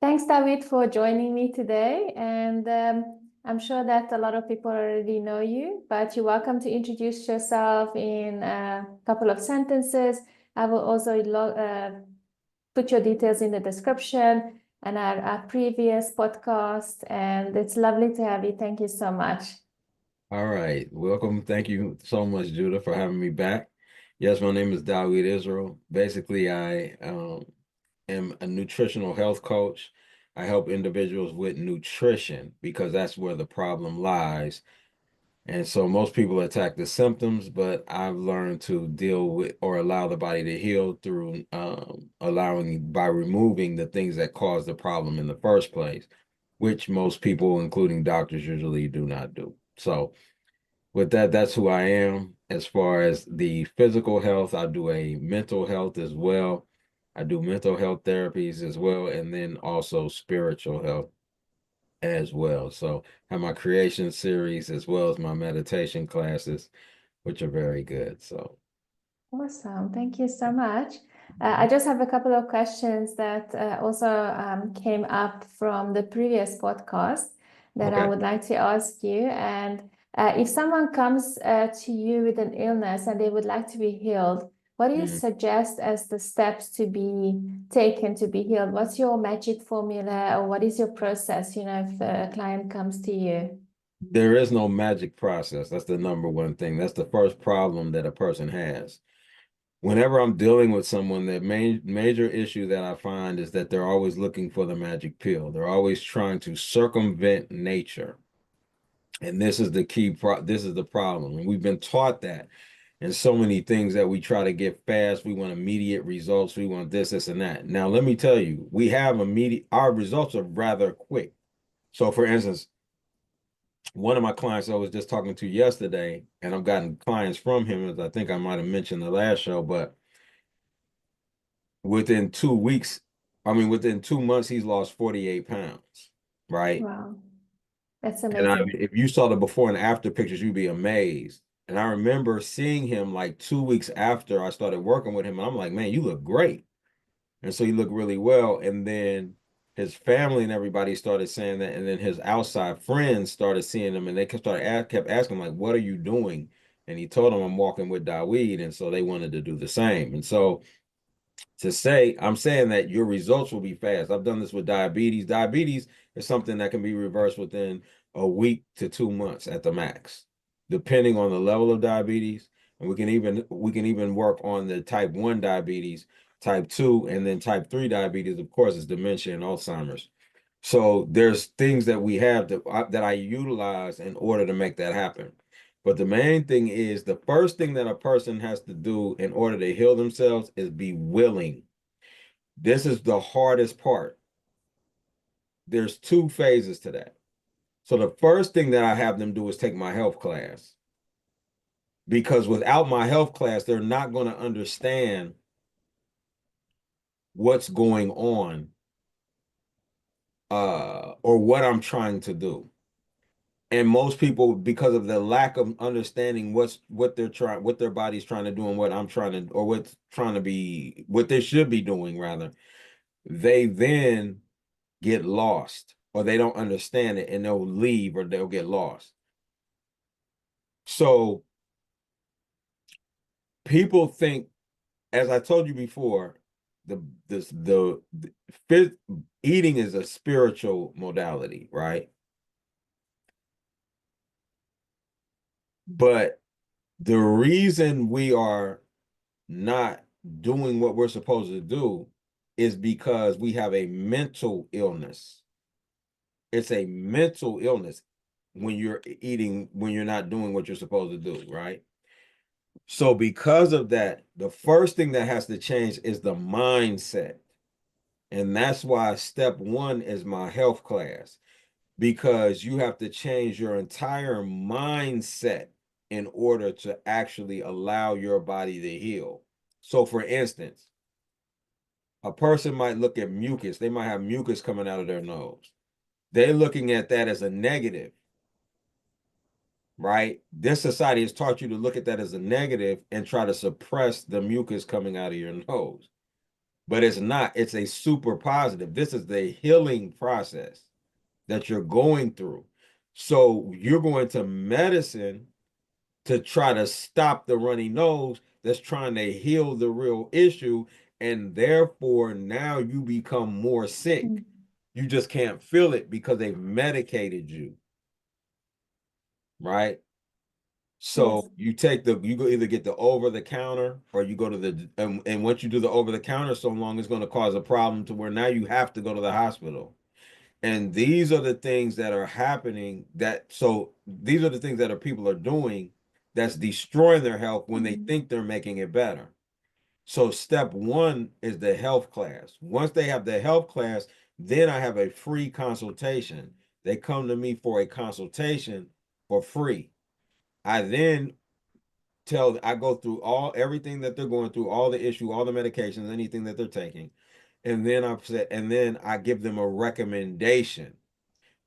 Thanks, David, for joining me today. And I'm sure that a lot of people already know you, but you're welcome to introduce yourself in a couple of sentences. I will also put your details in the description and our previous podcast. And it's lovely to have you. Thank you so much. All right. Welcome. Thank you so much, Judah, for having me back. Yes, my name is Daooeed Yisrael. Basically, I am a nutritional health coach. I help individuals with nutrition because that's where the problem lies. And so most people attack the symptoms, but I've learned to deal with or allow the body to heal through allowing by removing the things that cause the problem in the first place, which most people, including doctors, usually do not do. So with that, that's who I am. As far as the physical health, I do a mental health as well. I do mental health therapies as well, and then also spiritual health as well. So I have my creation series as well as my meditation classes, which are very good. So Awesome. Thank you so much. I just have a couple of questions that also came up from the previous podcast that I okay. would like to ask you. And if someone comes to you with an illness and they would like to be healed, what do you Mhm. suggest as the steps to be taken to be healed? What's your magic formula, or what is your process, if a client comes to you? There is no magic process. That's the number one thing. That's the first problem that a person has. Whenever I'm dealing with someone, the major issue that I find is that they're always looking for the magic pill. They're always trying to circumvent nature. And this is the this is the problem. And we've been taught that in so many things that we try to get fast. We want immediate results. We want this, and that. Now, let me tell you, we have our results are rather quick. So for instance, one of my clients I was just talking to yesterday, and I've gotten clients from him, as I think I might have mentioned the last show, but within 2 weeks, within 2 months, he's lost 48 pounds, right? Wow, that's And amazing. if you saw the before and after pictures, you'd be amazed. And I remember seeing him like 2 weeks after I started working with him, and I'm like, man, you look great. And so he looked really well. And then his family and everybody started saying that, and then his outside friends started seeing him, and they kept asking, like, what are you doing? And he told them, I'm walking with Daooeed, and so they wanted to do the same. And so I'm saying that your results will be fast. I've done this with diabetes. Diabetes is something that can be reversed within a week to 2 months at the max, depending on the level of diabetes. And we can even work on the type 1 diabetes, type 2, and then type 3 diabetes, of course, is dementia and Alzheimer's. So there's things that we have that I utilize in order to make that happen. But the main thing is the first thing that a person has to do in order to heal themselves is be willing. This is the hardest part. There's two phases to that. So the first thing that I have them do is take my health class. Because without my health class, they're not going to understand what's going on or what I'm trying to do. And most people, because of the lack of understanding what their body's trying to do and what I'm trying to, or what's trying to be, what they should be doing rather, they then get lost or they don't understand it and they'll leave or they'll get lost. So people think, as I told you before, the this the fit, eating is a spiritual modality, right? But the reason we are not doing what we're supposed to do is because we have a mental illness. It's a mental illness when you're eating, when you're not doing what you're supposed to do, right? So, because of that, the first thing that has to change is the mindset. And that's why step one is my health class, because you have to change your entire mindset in order to actually allow your body to heal. So, for instance, a person might look at mucus, they might have mucus coming out of their nose. They're looking at that as a negative, right? This society has taught you to look at that as a negative and try to suppress the mucus coming out of your nose. but it's not. It's a super positive. This is the healing process that you're going through. So you're going to medicine to try to stop the runny nose that's trying to heal the real issue. And therefore, now you become more sick. Mm. You just can't feel it because they've medicated you, right? Yes. So you go either get the over the counter or you go to and once you do the over the counter so long, it's going to cause a problem to where now you have to go to the hospital. And these are the things that are happening these are the things that people are doing that's destroying their health when they Mm. think they're making it better. So step one is the health class. Once they have the health class, then I have a free consultation. They come to me for a consultation for free. I then I go through everything that they're going through, all the issue, all the medications, anything that they're taking. And then I give them a recommendation.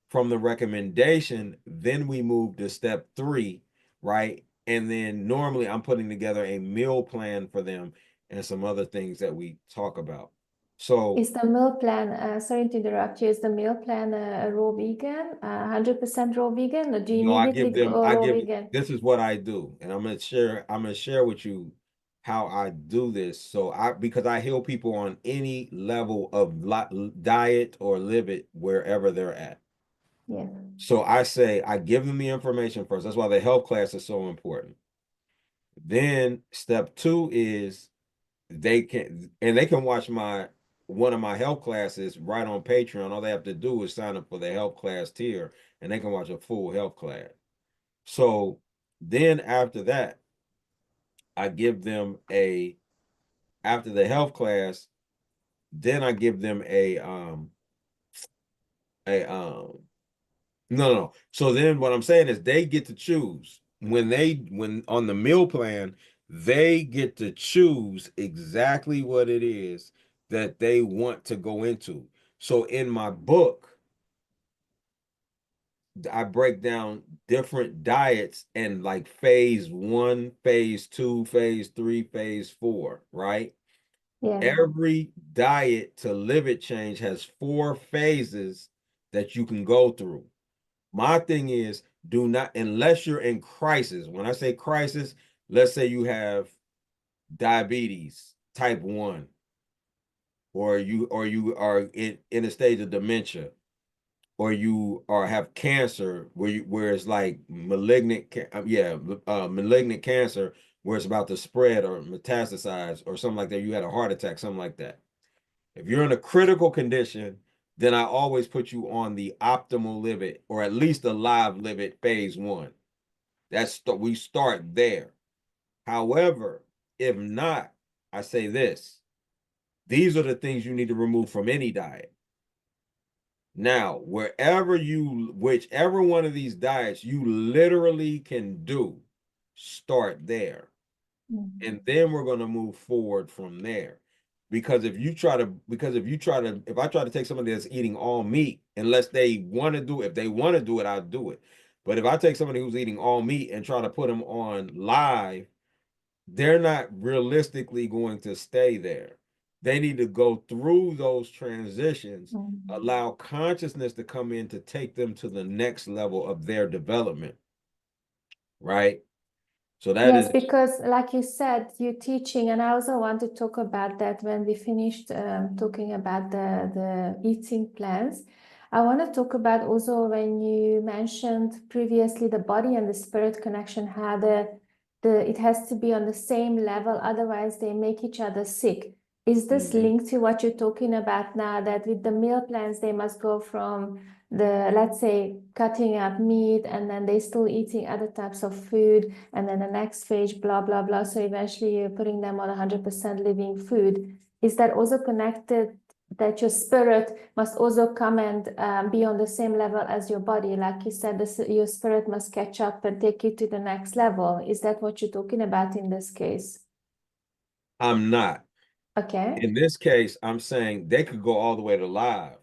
From the recommendation, then we move to step three, right? And then normally I'm putting together a meal plan for them and some other things that we talk about. So, Is the meal plan, sorry to interrupt you, is the meal plan a raw vegan, 100% raw vegan, or do you no, need it with raw vegan? this is what I do. And I'm gonna share with you how I do this. Because I heal people on any level of diet or live it wherever they're at. Yeah. So I give them the information first. That's why the health class is so important. Then step two is they can watch one of my health classes right on Patreon. All they have to do is sign up for the health class tier and they can watch a full health class. So then after that, I give them after the health class, then I give them a no, no. So then what I'm saying is they get to choose when on the meal plan, they get to choose exactly what it is that they want to go into. So in my book, I break down different diets and like phase one, phase two, phase three, phase four, right? Yeah. Every diet to live it change has four phases that you can go through. My thing is, do not, unless you're in crisis. When I say crisis, let's say you have diabetes type 1, or you are in a stage of dementia, or you are have cancer where it's like malignant cancer where it's about to spread or metastasize or something like that. You had a heart attack, something like that. If you're in a critical condition, then I always put you on the optimal live it or at least a live live it phase 1. We start there. However, if not, I say this. These are the things you need to remove from any diet. Now, whichever one of these diets you literally can do, start there. Mm. And then we're going to move forward from there. If I try to take somebody that's eating all meat, unless they want to do it, if they want to do it, I'll do it. But if I take somebody who's eating all meat and try to put them on live, they're not realistically going to stay there. They need to go through those transitions, Mm. allow consciousness to come in to take them to the next level of their development, right? So that Yes, is, because like you said, you're teaching, and I also want to talk about that when we finished talking about the eating plans. I want to talk about also when you mentioned previously the body and the spirit connection, how the it has to be on the same level, otherwise they make each other sick. Is this mhm. linked to what you're talking about now, that with the meal plans they must go from the, let's say, cutting out meat and then they still eating other types of food, and then the next phase, blah, blah, blah. So eventually you're putting them on 100% living food. Is that also connected that your spirit must also come and be on the same level as your body? Like you said, your spirit must catch up and take you to the next level. Is that what you're talking about in this case? I'm not. Okay. In this case, I'm saying they could go all the way to live,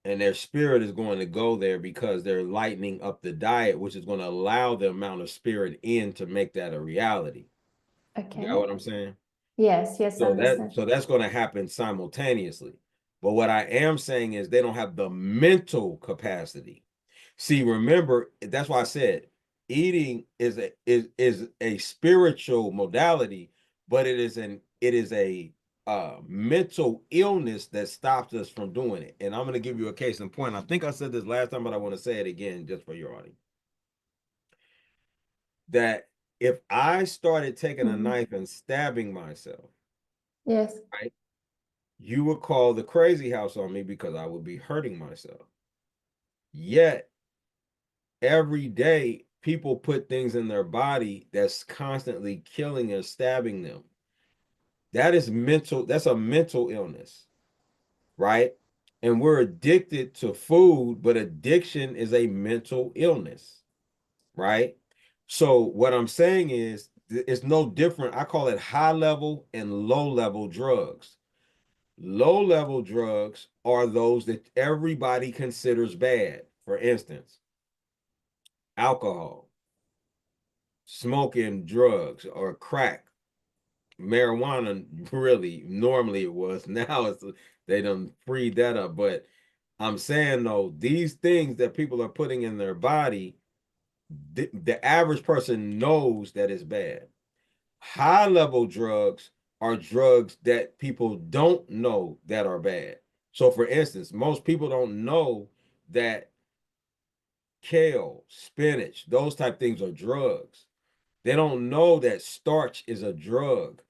and their spirit is going to go there because they're lightening up the diet, which is going to allow the amount of spirit in to make that a reality. You got Okay. what I'm saying? Yes, yes, understand. So that's going to happen simultaneously. But what I am saying is they don't have the mental capacity. See, remember, that's why I said eating is a spiritual modality, but it is a mental illness that stops us from doing it. And I'm going to give you a case in point. I think I said this last time, but I want to say it again just for your audience. That if I started taking a Mhm. knife and stabbing myself, Yes, right, you would call the crazy house on me because I would be hurting myself. Yet every day people put things in their body that's constantly killing and stabbing them. That is mental, that's a mental illness, right? And we're addicted to food, but addiction is a mental illness, right? So what I'm saying is it's no different. I call it high level and low level drugs. Low level drugs are those that everybody considers bad. For instance, alcohol, smoking drugs, or crack, marijuana. Really, normally it was. Now it's they done freed that up. But I'm saying though, these things that people are putting in their body, the average person knows that it's bad. High level drugs are drugs that people don't know that are bad. So, for instance, most people don't know that kale, spinach, those type things are drugs. They don't know that starch is a drug.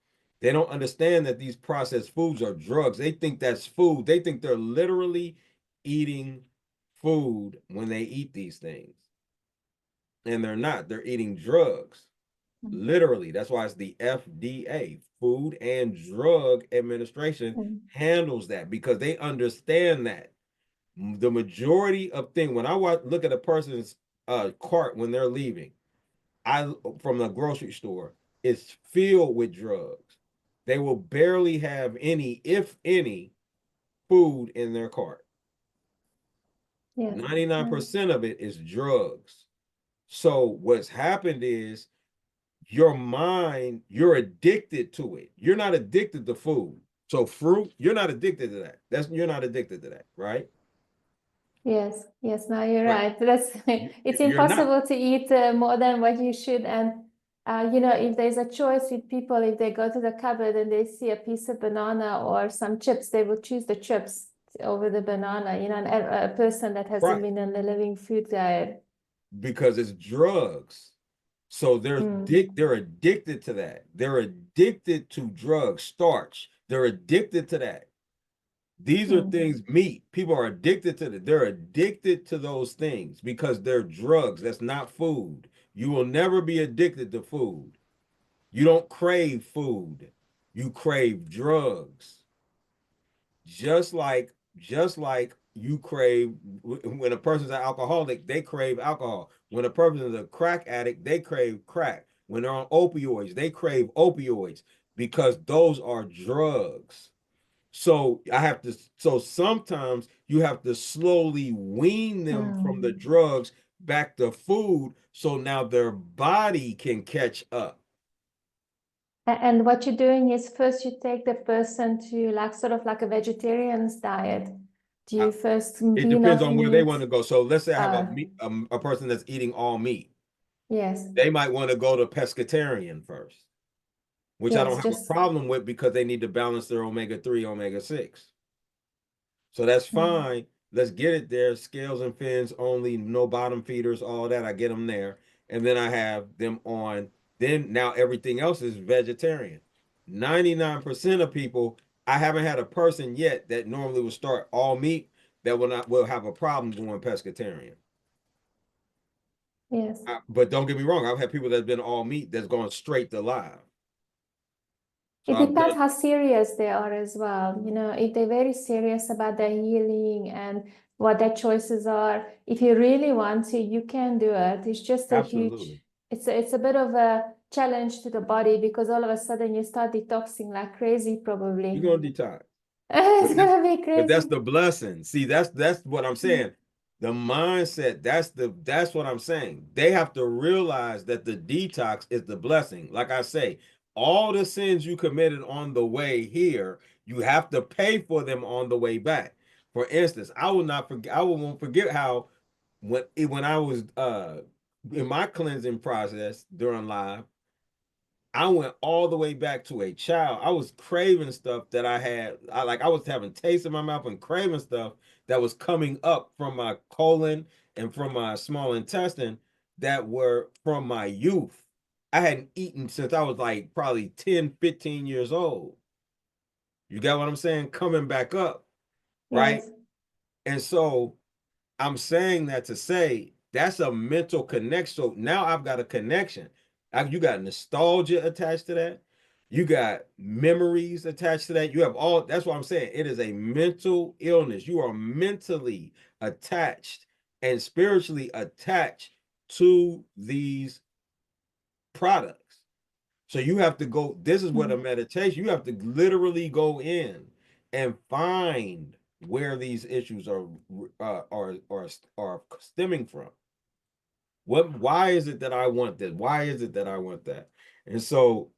They don't understand that these processed foods are drugs. They think that's food. They think they're literally eating food when they eat these things. And they're not. They're eating drugs. mm, Literally, that's why it's the FDA, Food and Drug Administration, mm, handles that because they understand that the majority of things. When I look at a person's cart when they're leaving, I from the grocery store, it's filled with drugs. They will barely have any, if any, food in their cart. yes, yeah, 99% of it is drugs. So what's happened is your mind, you're addicted to it. You're not addicted to food. So fruit, you're not addicted to that. That's You're not addicted to that, right? yes, yes. Now you're Right. right. That's it's You're not, impossible to eat more than what you should. And if there's a choice with people, if they go to the cupboard and they see a piece of banana or some chips, they will choose the chips over the banana. A person that hasn't right, been on the living food diet. because it's drugs. So Mm, they're addicted to that. They're addicted to drugs, starch. They're addicted to that. These are mm, things, meat. People are addicted to that. They're addicted to those things because they're drugs. That's not food. You will never be addicted to food. You don't crave food. You crave drugs. Just like you crave when a person's an alcoholic, they crave alcohol. When a person is a crack addict, they crave crack. When they're on opioids, they crave opioids because those are drugs. So sometimes you have to slowly wean them from the mm. drugs back to food so now their body can catch up. And what you're doing is first you take the person to like sort of like a vegetarian's diet. Do Uh, you first It wean depends off on where they meat? want to go. So let's say I have Uh, a person that's eating all meat. yes, They might want to go to pescatarian first, which I don't yes, have a just problem with because they need to balance their omega-3, omega-6. So that's mm, fine. Let's get it there. Scales and fins only, no bottom feeders, all that. I get them there. And then I have them on. Then now everything else is vegetarian. 99% of people, I haven't had a person yet that normally would start all meat that will have a problem going pescatarian. yes. But don't get me wrong, I've had people that's been all meat that's gone straight to live. So It I've depends done how serious they are as well. If they're very serious about their healing and what their choices are, if you really want to, you can do it. It's just a huge, absolutely. it's a bit of a challenge to the body because all of a sudden you start detoxing like crazy, You're probably. gonna detox. But It's that's gonna be but that's crazy. the blessing. See, that's what I'm saying. The mindset, that's what I'm saying. They have to realize that the detox is the blessing. Like I say, all the sins you committed on the way here, you have to pay for them on the way back. For instance, I will not forget. I won't forget how when I was in my cleansing process during live, I went all the way back to a child. I was craving stuff that I had. I was having taste in my mouth and craving stuff that was coming up from my colon and from my small intestine that were from my youth. I hadn't eaten since I was like probably 10, 15 years old. You got what I'm saying? Coming back up, right? Yes. And so I'm saying that to say that's a mental connection. So now I've got a connection. You got nostalgia attached to that. You got memories attached to that. You have all, that's what I'm saying. It is a mental illness. You are mentally attached and spiritually attached to these products. So you have to go, this is what a meditation, you have to literally go in and find where these issues are stemming from. Why is it that I want this? Why is it that I want that? And so,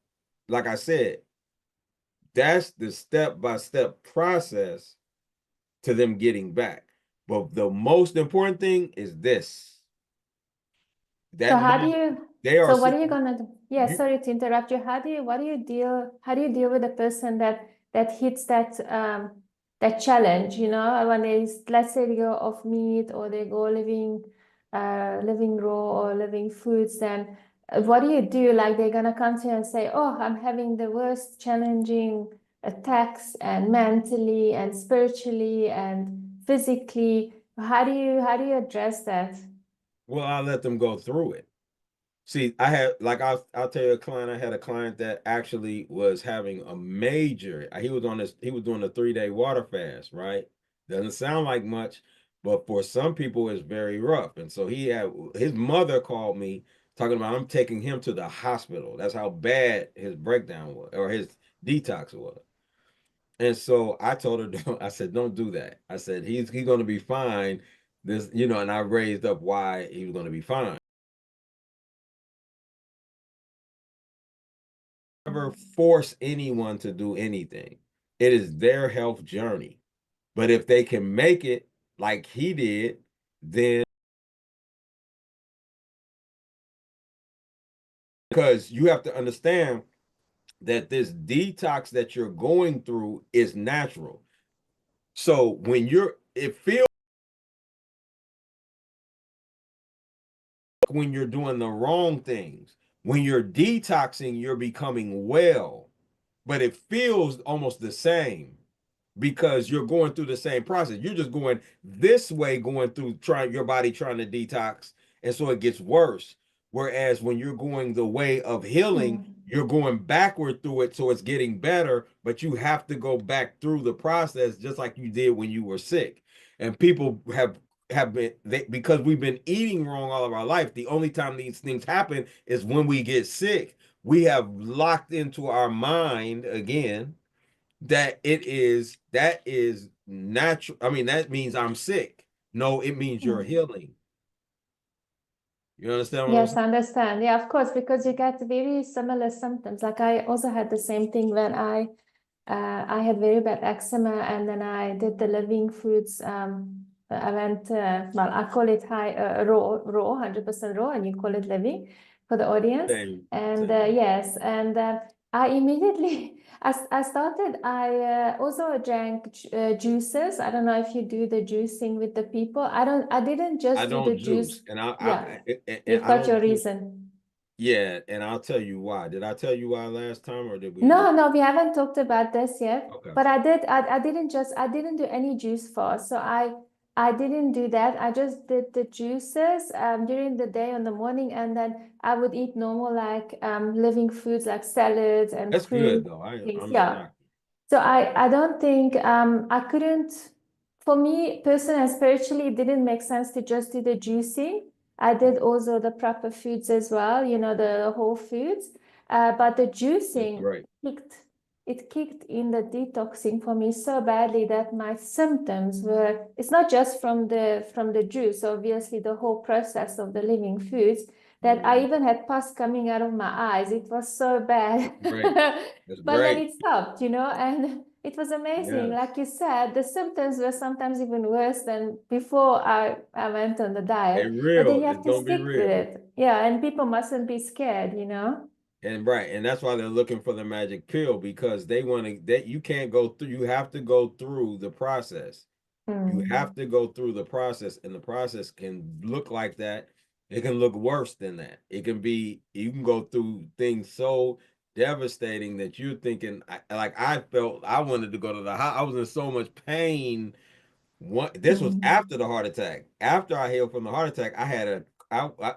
like I said, that's the step-by-step process to them getting back. But the most important thing is this. So That how do moment, you, they are so what are you gonna do? Yeah, you, sorry to interrupt you. How do you deal with a person that hits that challenge, you know, when let's say they go off meat or they go living raw or living foods, then what do you do? Like they're gonna come to you and say, oh, I'm having the worst challenging attacks and mentally and spiritually and physically. How do you address that? well, I let them go through it. See, I had like I'll tell you a client. I had a client that actually was having a major. He was doing a 3-day water fast, right? Doesn't sound like much, but for some people it's very rough. And so he had his mother called me talking about I'm taking him to the hospital. That's how bad his breakdown was or his detox was. And so I told her, I said, don't do that. I said he's going to be fine. This, and I raised up why he was going to be fine. Never force anyone to do anything. It is their health journey. But if they can make it like he did, then because you have to understand that this detox that you're going through is natural. So it feels like when you're doing the wrong things. When you're detoxing, you're becoming well, but it feels almost the same because you're going through the same process. You're just going this way, going through your body trying to detox, and so it gets worse. Whereas when you're going the way of healing, Mm. you're going backward through it, so it's getting better, but you have to go back through the process just like you did when you were sick. And people have been because we've been eating wrong all of our life. The only time these things happen is when we get sick. We have locked into our mind again that is natural. I mean, that means I'm sick. No, it means you're Mm. healing. You understand what I'm Yes, saying? I understand. Yeah, of course, because you get very similar symptoms. Like I also had the same thing when I had very bad eczema, and then I did the living foods. I went, well, I call it raw, 100% raw, and you call it living for the audience. And Same thing. yes, and I immediately, I started, I also drank juices. I don't know if you do the juicing with the people. I didn't I just do the don't juice. juice, and I, Yeah, you've I got don't your juice. reason. Yeah, and I'll tell you why. Did I tell you why last time, or did we? No, no, we haven't talked about this yet. Okay, But I didn't do any juice fast. So I didn't do that. I just did the juices during the day in the morning, and then I would eat normal like living foods like salads and that's good fruit though. things. I'm not Yeah. knocking. So I don't think I couldn't, for me personally and spiritually, it didn't make sense to just do the juicing. I did also the proper foods as well, the whole foods. But the That's juicing great. kicked it kicked in the detoxing for me so badly that my symptoms were, it's not just from the juice, obviously the whole process of the living foods, that I even had pus coming out of my eyes. It was so bad. Great. That's But then great. it stopped, and it was amazing. Yes. Like you said, the symptoms were sometimes even worse than before I went on the They diet. But then real. you have It's to gonna be stick with real. it. Yeah, and people mustn't be scared. And right, and that's why they're looking for the magic pill because they want to that you can't go through, you have to go through the process. You have Mm. to go through the process, and the process can look like that. It can look worse than that. It can be, you can go through things so devastating that you're thinking, like I felt I wanted to go to the hospital. I was in so much pain. This was Mm. after the heart attack. After I healed from the heart attack,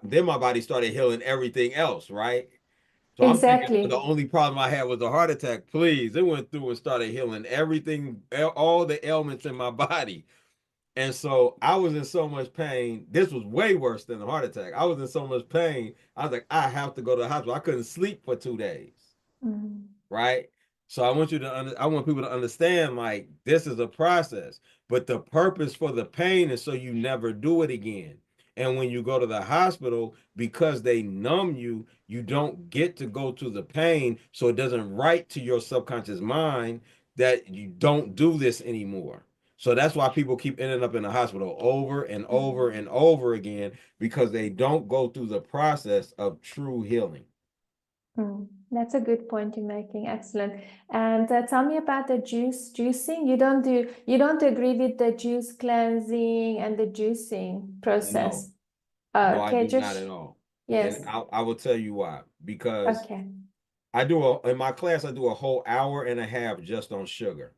then my body started healing everything else, right? So I'm thinking the Exactly. only problem I had was a heart attack. Please, it went through and started healing everything, all the ailments in my body. And so I was in so much pain. This was way worse than a heart attack. I was in so much pain. I was like, I have to go to the hospital. I couldn't sleep for 2 days, Mm. right? So I want people to understand like this is a process, but the purpose for the pain is so you never do it again. And when you go to the hospital, because they numb you, you don't get to go to the pain, so it doesn't write to your subconscious mind that you don't do this anymore. So that's why people keep ending up in the hospital over and over Mm. and over again because they don't go through the process of true healing. Mm. That's a good point you're making. Excellent. And tell me about the juicing. You don't agree with the juice cleansing and the juicing No. process. No, I Okay, do not just at all. And yes. I will tell you why. Because Okay. in my class, I do a whole hour and a half just on sugar.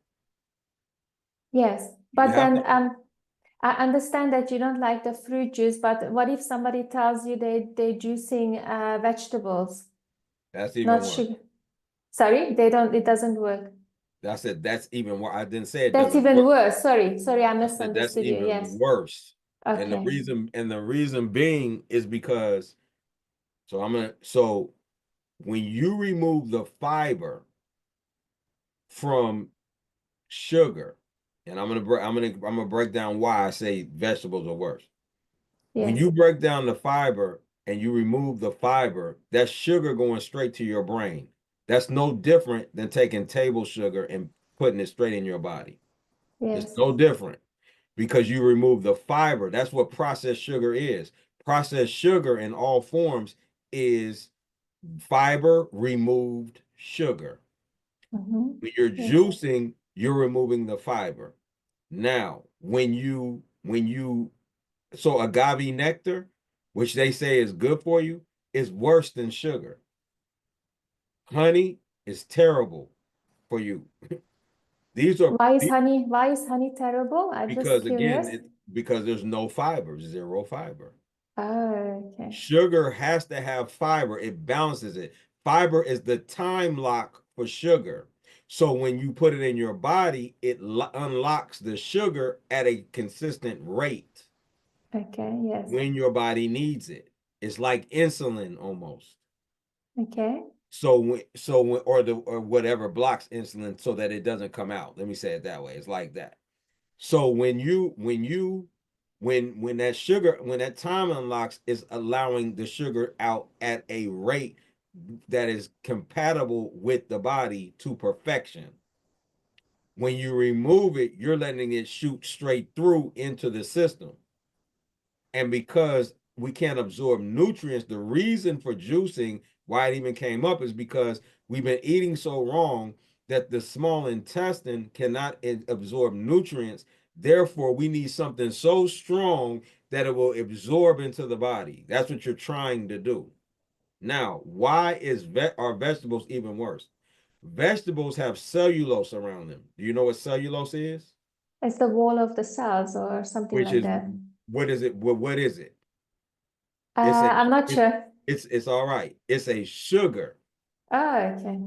Yes. You But have to, then I understand that you don't like the fruit juice, but what if somebody tells you they're juicing vegetables, that's even not worse. sugar? Sorry, they don't, it doesn't work. That's it. That's even worse. I didn't say it That's doesn't even work. worse. Sorry, I I said that's misunderstood you. Yes. even worse. And Okay. the reason being is because so when you remove the fiber from sugar, and I'm gonna break down why I say vegetables are worse. When Yes. you break down the fiber and you remove the fiber, that's sugar going straight to your brain. That's no different than taking table sugar and putting it straight in your body. It's Yes. no different because you remove the fiber. That's what processed sugar is. Processed sugar in all forms is fiber removed sugar. Mm-hmm. When you're Yes. juicing, you're removing the fiber. Now, so agave nectar, which they say is good for you, is worse than sugar. Honey is terrible for you. These are Why is honey terrible? I'm just because again, curious. because there's no fiber, zero fiber. Oh, okay. Sugar has to have fiber. It balances it. Fiber is the time lock for sugar. So when you put it in your body, it unlocks the sugar at a consistent rate Okay, yes. when your body needs it. It's like insulin almost. Okay. Or whatever blocks insulin so that it doesn't come out. Let me say it that way. It's like that. So when that sugar, when that time unlocks, is allowing the sugar out at a rate that is compatible with the body to perfection. When you remove it, you're letting it shoot straight through into the system. And because we can't absorb nutrients, the reason for juicing, why it even came up, is because we've been eating so wrong that the small intestine cannot absorb nutrients. Therefore, we need something so strong that it will absorb into the body. That's what you're trying to do. Now, why are vegetables even worse? Vegetables have cellulose around them. Do you know what cellulose is? It's the wall of the cells or something Which like is, that. what is it? What is it? It's a I'm not it's sure. it's all right. It's a sugar. Oh, okay.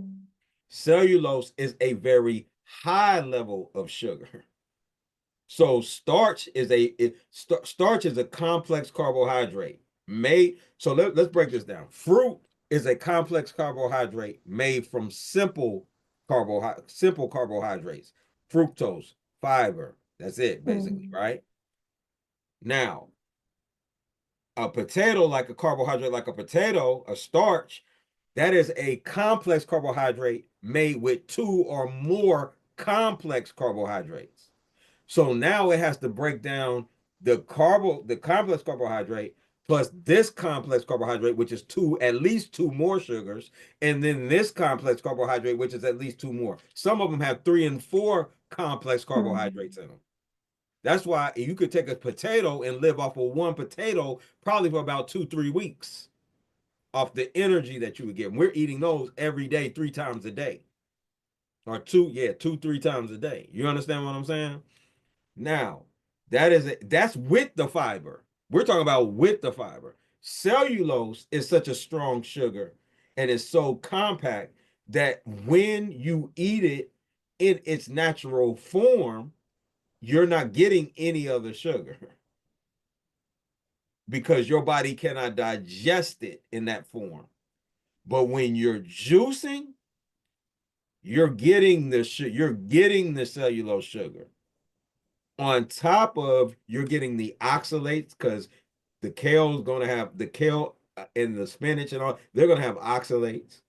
Cellulose is a very high level of sugar. So starch is a complex carbohydrate made. So let's break this down. Fruit is a complex carbohydrate made from simple carbohydrates, fructose, fiber. That's it, basically, Mm. right? Now, A potato, like a carbohydrate, like a potato, a starch, that is a complex carbohydrate made with two or more complex carbohydrates. So now it has to break down the complex carbohydrate plus this complex carbohydrate, which is at least two more sugars, and then this complex carbohydrate, which is at least two more. Some of them have 3 and 4 complex carbohydrates in them. That's why you could take a potato and live off of one potato probably for about 2-3 weeks off the energy that you would get. We're eating those every day, 3 times a day, or 2-3 times a day. You understand what I'm saying? Now, that's with the fiber. We're talking about with the fiber. Cellulose is such a strong sugar and it's so compact that when you eat it in its natural form, you're not getting any other sugar because your body cannot digest it in that form. But when you're juicing, you're getting the cellulose sugar. On top of you're getting the oxalates because the kale is going to have the kale and the spinach and all, they're going to have oxalates.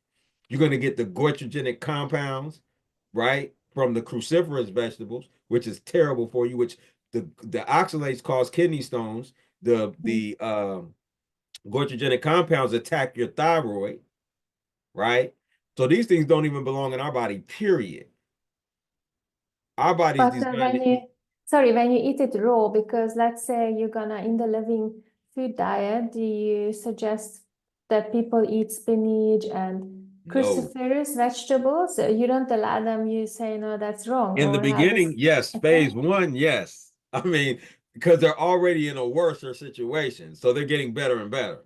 You're going to get the goitrogenic compounds, right, from the cruciferous vegetables, which is terrible for you, which the oxalates cause kidney stones. The goitrogenic compounds attack your thyroid, right? So these things don't even belong in our body, period. Our body's But designed to eat. when you eat it raw, because let's say you're gonna in the living food diet, do you suggest that people eat spinach and No. cruciferous vegetables? You don't allow them, you say, no, that's wrong, In the or how beginning, does, yes. okay? Phase one, yes. I mean, because they're already in a worse situation. So they're getting better and better.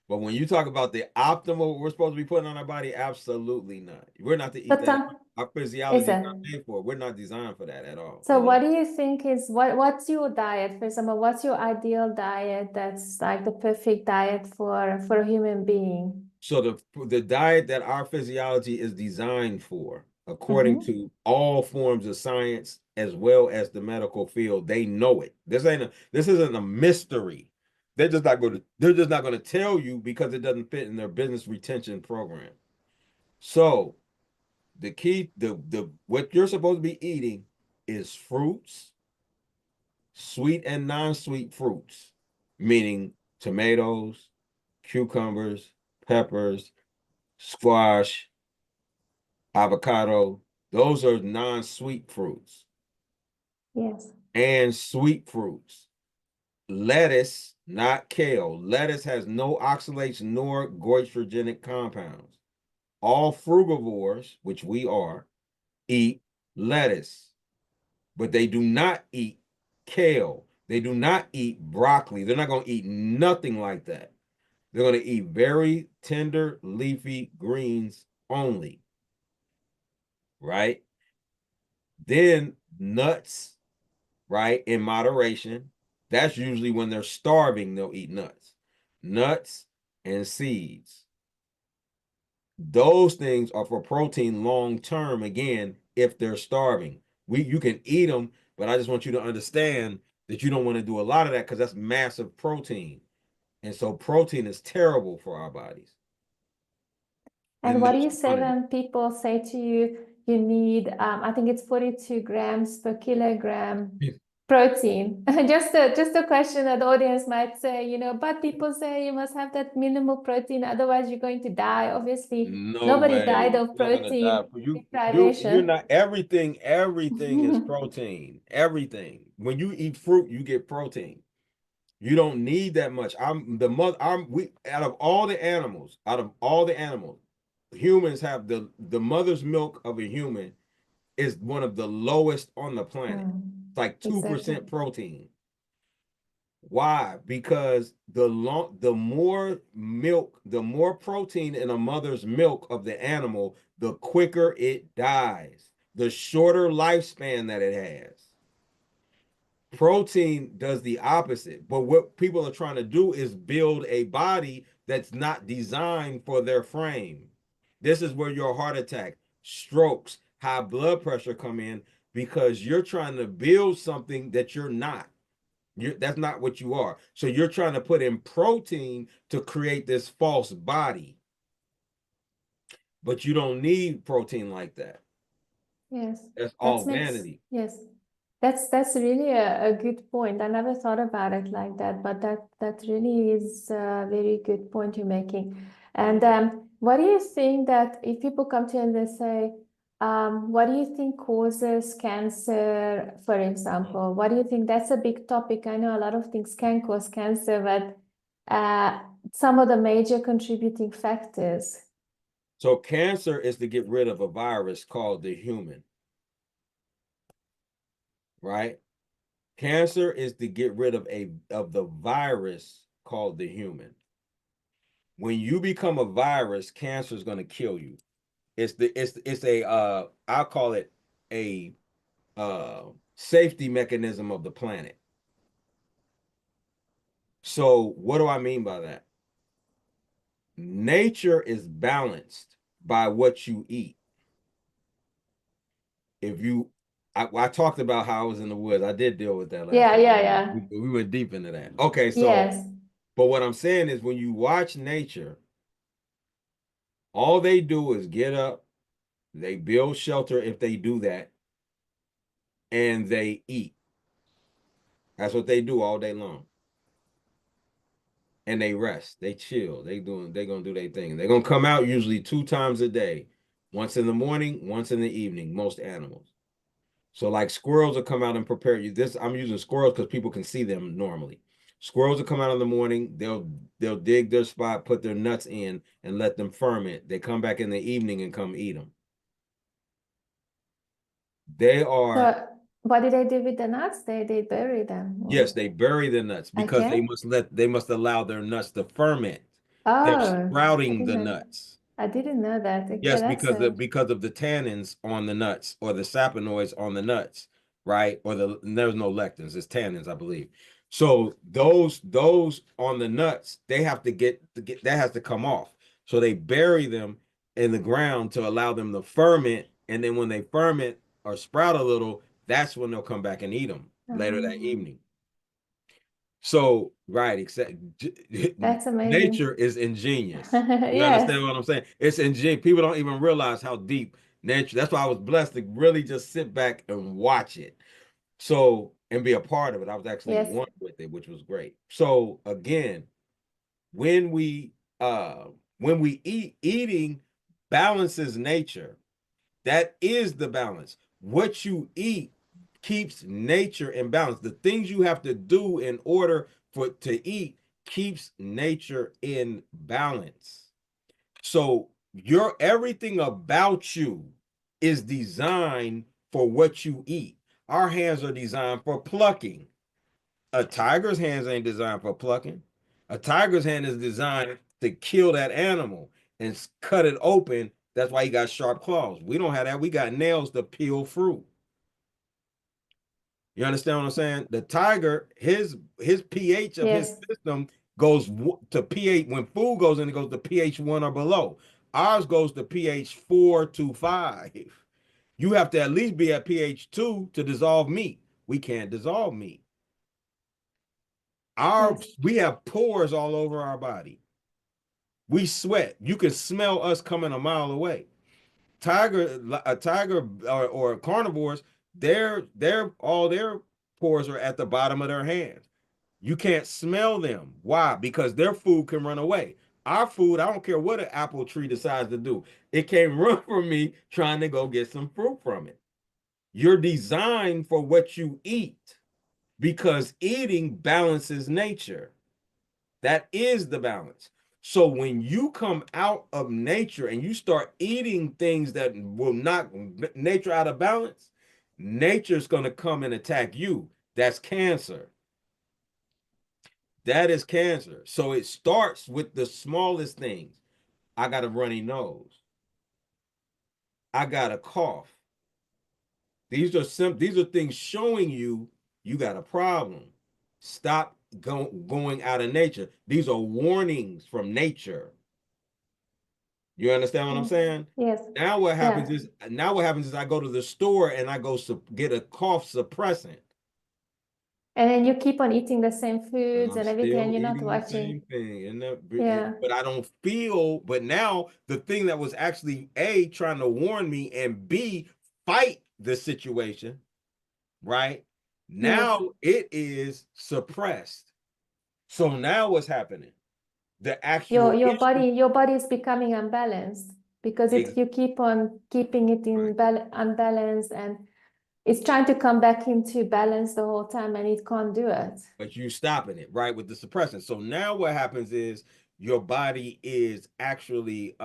But when you talk about the optimal we're supposed to be putting on our body, absolutely not. We're not to eat But that. Our is physiology is it? not made for it. We're not designed for that at all. So what do you think is what's your diet? For example, what's your ideal diet that's like the perfect diet for a human being? So the diet that our physiology is designed for, according Mm-hmm. to all forms of science as well as the medical field, they know it. This isn't a mystery. They're just not going to tell you because it doesn't fit in their business retention program. So the key, the what you're supposed to be eating is fruits, sweet and non-sweet fruits, meaning tomatoes, cucumbers, peppers, squash, avocado. Those are non-sweet fruits. Yes. And sweet fruits. Lettuce, not kale. Lettuce has no oxalates nor goitrogenic compounds. All frugivores, which we are, eat lettuce, but they do not eat kale. They do not eat broccoli. They're not going to eat nothing like that. They're going to eat very tender, leafy greens only, right? Then nuts, right, in moderation. That's usually when they're starving, they'll eat nuts. Nuts and seeds. Those things are for protein long term, again, if they're starving. You can eat them, but I just want you to understand that you don't want to do a lot of that because that's massive protein. And so protein is terrible for our bodies. And In what do those you say quantities. when people say to you, you need, I think it's 42 grams per kilogram protein? Just a question that the audience might say, but people say you must have that minimal protein, otherwise you're going to die. Obviously, No nobody died way. of You're not gonna die. protein You're deprivation. not everything is protein. Everything. When you eat fruit, you get protein. You don't need that much. I'm the mother I'm we out of all the animals, humans have the mother's milk of a human is one of the lowest on the planet. Mm, It's like exactly. 2% protein. Why? Because the more milk, the more protein in a mother's milk of the animal, the quicker it dies, the shorter lifespan that it has. Protein does the opposite. But what people are trying to do is build a body that's not designed for their frame. This is where your heart attack, strokes, high blood pressure come in because you're trying to build something that you're not. That's not what you are. So you're trying to put in protein to create this false body, but you don't need protein like that. Yes, That's that all makes, vanity. yes. That's really a good point. I never thought about it like that, but that really is a very good point you're making. And what do you think that if people come to you and they say, what do you think causes cancer, for example? What do you think? That's a big topic. I know a lot of things can cause cancer, but some of the major contributing factors. So cancer is to get rid of a virus called the human, right? Cancer is to get rid of the virus called the human. When you become a virus, cancer is going to kill you. It's a I'll call it a safety mechanism of the planet. So what do I mean by that? Nature is balanced by what you eat. If you I talked about how I was in the woods. I did deal with that last Yeah, time. yeah, yeah. We went deep into that. Okay, so Yes. but what I'm saying is when you watch nature, all they do is get up, they build shelter if they do that, and they eat. That's what they do all day long. And they rest, they chill, they gonna do their thing. They're gonna come out usually 2 times a day, once in the morning, once in the evening, most animals. So like squirrels will come out and prepare you. This I'm using squirrels because people can see them normally. Squirrels will come out in the morning, they'll dig their spot, put their nuts in, and let them ferment. They come back in the evening and come eat them. They are So what did they do with the nuts? They bury them. Yes, Or they bury the nuts because okay. they must allow their nuts to ferment. They're Oh, sprouting the nuts. I didn't know that. Okay, Yes, that's a because of the tannins on the nuts or the saponoids on the nuts, right? Or there's no lectins, it's tannins, I believe. So those on the nuts, they have to get that has to come off. So they bury them in the ground to allow them to ferment, and then when they ferment or sprout a little, that's when they'll come back and eat them later that evening. So, right, except that's amazing. nature is ingenious. You Yes, understand what I'm saying? It's ingenious. People don't even realize how deep nature. That's why I was blessed to really just sit back and watch it. So, and be a part of it. I was actually yes, one with it, which was great. So again, when we uh eating balances nature. That is the balance. What you eat keeps nature in balance. The things you have to do in order to eat keeps nature in balance. So your everything about you is designed for what you eat. Our hands are designed for plucking. A tiger's hands ain't designed for plucking. A tiger's hand is designed to kill that animal and cut it open. That's why he got sharp claws. We don't have that. We got nails to peel fruit. You understand what I'm saying? The tiger, his pH of his yes, system goes to pH when food goes in, it goes to pH 1 or below. Ours goes to pH 4 to 5. You have to at least be at pH 2 to dissolve meat. We can't dissolve meat. yes, We have pores all over our body. We sweat. You can smell us coming a mile away. A tiger or carnivores, all their pores are at the bottom of their hands. You can't smell them. Why? Because their food can run away. Our food, I don't care what an apple tree decides to do. It can't run from me trying to go get some fruit from it. You're designed for what you eat because eating balances nature. That is the balance. So when you come out of nature and you start eating things that will knock nature out of balance, nature's going to come and attack you. That's cancer. That is cancer. So it starts with the smallest things. I got a runny nose. I got a cough. These are things showing you got a problem. Stop going out of nature. These are warnings from nature. You understand what I'm yes, saying? yes, yeah, Now what happens is I go to the store and I go get a cough suppressant. And then you keep on eating the same And foods I'm and everything, and still you're not eating the same watching. thing. Yeah. But I don't feel, but now the thing that was actually A, trying to warn me, and B, fight the situation, right? Yes. Now it is suppressed. So now what's happening? The Your actual your issue, body your body is becoming unbalanced because ex- you keep on keeping it right. in unbalanced, and it's trying to come back into balance the whole time, and it can't do it. But you stopping it, right, with the suppressant. So now what happens is your body is actually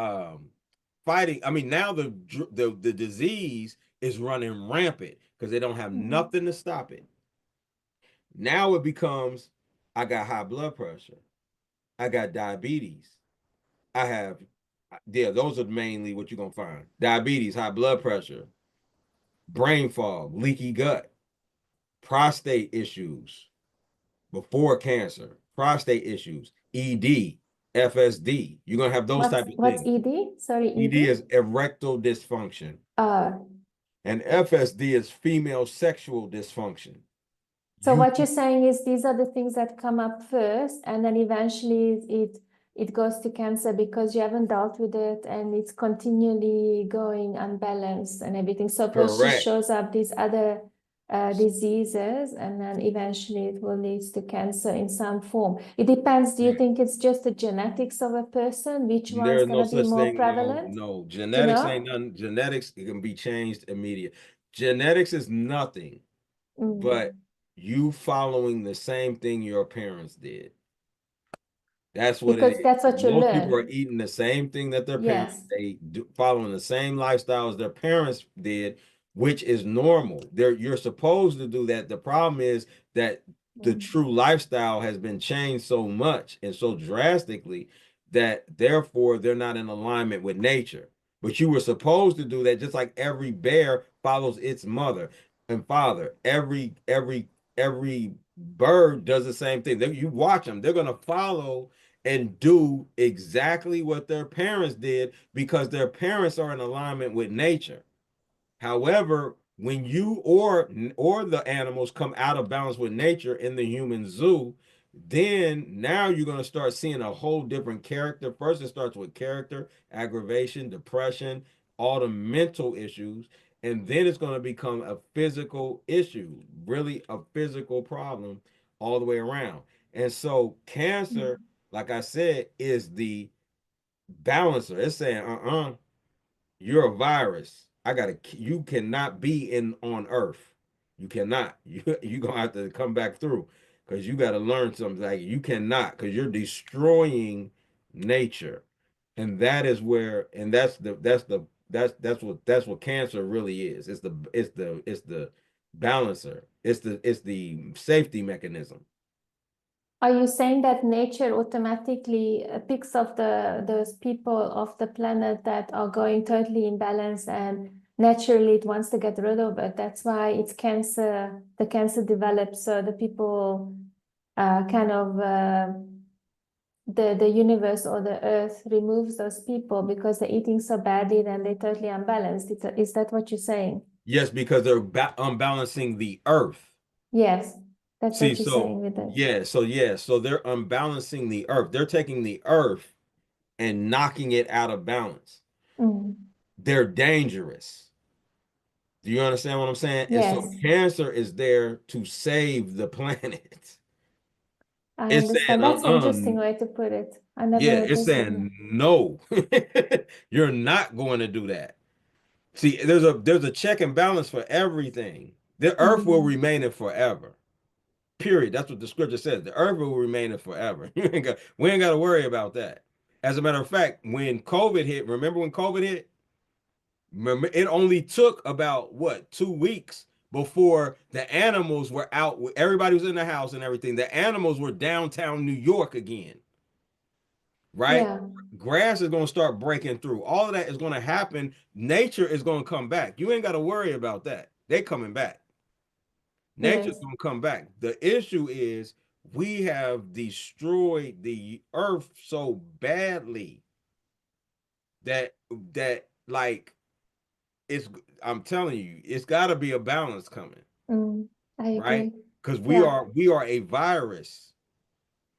fighting. I mean, now the disease is running rampant because they don't have Mhm. nothing to stop it. Now it becomes, I got high blood pressure, I got diabetes, I have, yeah, those are mainly what you're gonna find: diabetes, high blood pressure, brain fog, leaky gut, prostate issues before cancer, prostate issues, ED, FSD. You're gonna have those type of What's things. ED? Sorry, ED ED. is erectile dysfunction, Uh, and FSD is female sexual dysfunction. so You what you're saying is these are the things that come up first, and then eventually it goes to cancer because you haven't dealt with it, and it's continually going unbalanced and everything. So first just correct. shows up these other diseases, and then eventually it will lead to cancer in some form. It depends. Do you Right. think it's just the genetics of a person? Which one's There's going no to be such more thing. No, prevalent? no. Do you Genetics ain't know? nothing. Genetics, it can be changed immediate. Genetics is nothing but Mm. you following the same thing your parents did. That's what it Because is. that's what you Most people are learn. eating the same thing that their parents, Yes. they do, following the same lifestyles their parents did, which is normal. You're supposed to do that. The problem is that the Mm. true lifestyle has been changed so much and so drastically that therefore they're not in alignment with nature. But you were supposed to do that, just like every bear follows its mother and father. Every bird does the same thing. You watch them; they're gonna follow and do exactly what their parents did because their parents are in alignment with nature. However, when you or the animals come out of balance with nature in the human zoo, then now you're going to start seeing a whole different character. First, it starts with character, aggravation, depression, all the mental issues, and then it's going to become a physical issue, really a physical problem all the way around. And so, cancer, Mm. like I said, is the balancer. It's saying, you're a virus. You cannot be in on Earth. You cannot. You gonna have to come back through because you got to learn something. Like you cannot because you're destroying nature, and that is where, and that's what cancer really is. It's the balancer. It's the safety mechanism. Are you saying that nature automatically picks up those people of the planet that are going totally imbalance, and naturally it wants to get rid of it? That's why it's cancer, the cancer develops. So the people kind of the universe or the earth removes those people because they're eating so badly, then they're totally unbalanced. Is that what you're saying? Yes, because they're unbalancing the Earth. Yes, that's See, what you're so saying with it. so they're unbalancing the earth. They're taking the earth and knocking it out of balance. Mm. They're dangerous. Do you understand what I'm saying? And so Yes, cancer is there to save the planet. I It's saying, understand. That's an interesting way to put it. I never yeah, heard it's this before. saying no. You're not going to do that. See, there's a check and balance for everything. The earth will Mm. remain it forever. Period. That's what the scripture says. The earth will remain it forever. We ain't got to worry about that. As a matter of fact, when COVID hit, remember when COVID hit? Remember, it only took about what, 2 weeks before the animals were out. Everybody was in the house and everything. The animals were downtown New York again, right? Yeah, Grass is going to start breaking through. All of that is going to happen. Nature is going to come back. You ain't got to worry about that. They coming back. Nature's yes. gonna come back. The issue is we have destroyed the earth so badly that like it's I'm telling you, it's gotta be a balance coming, Mm. I right? agree. because Yeah. we are a virus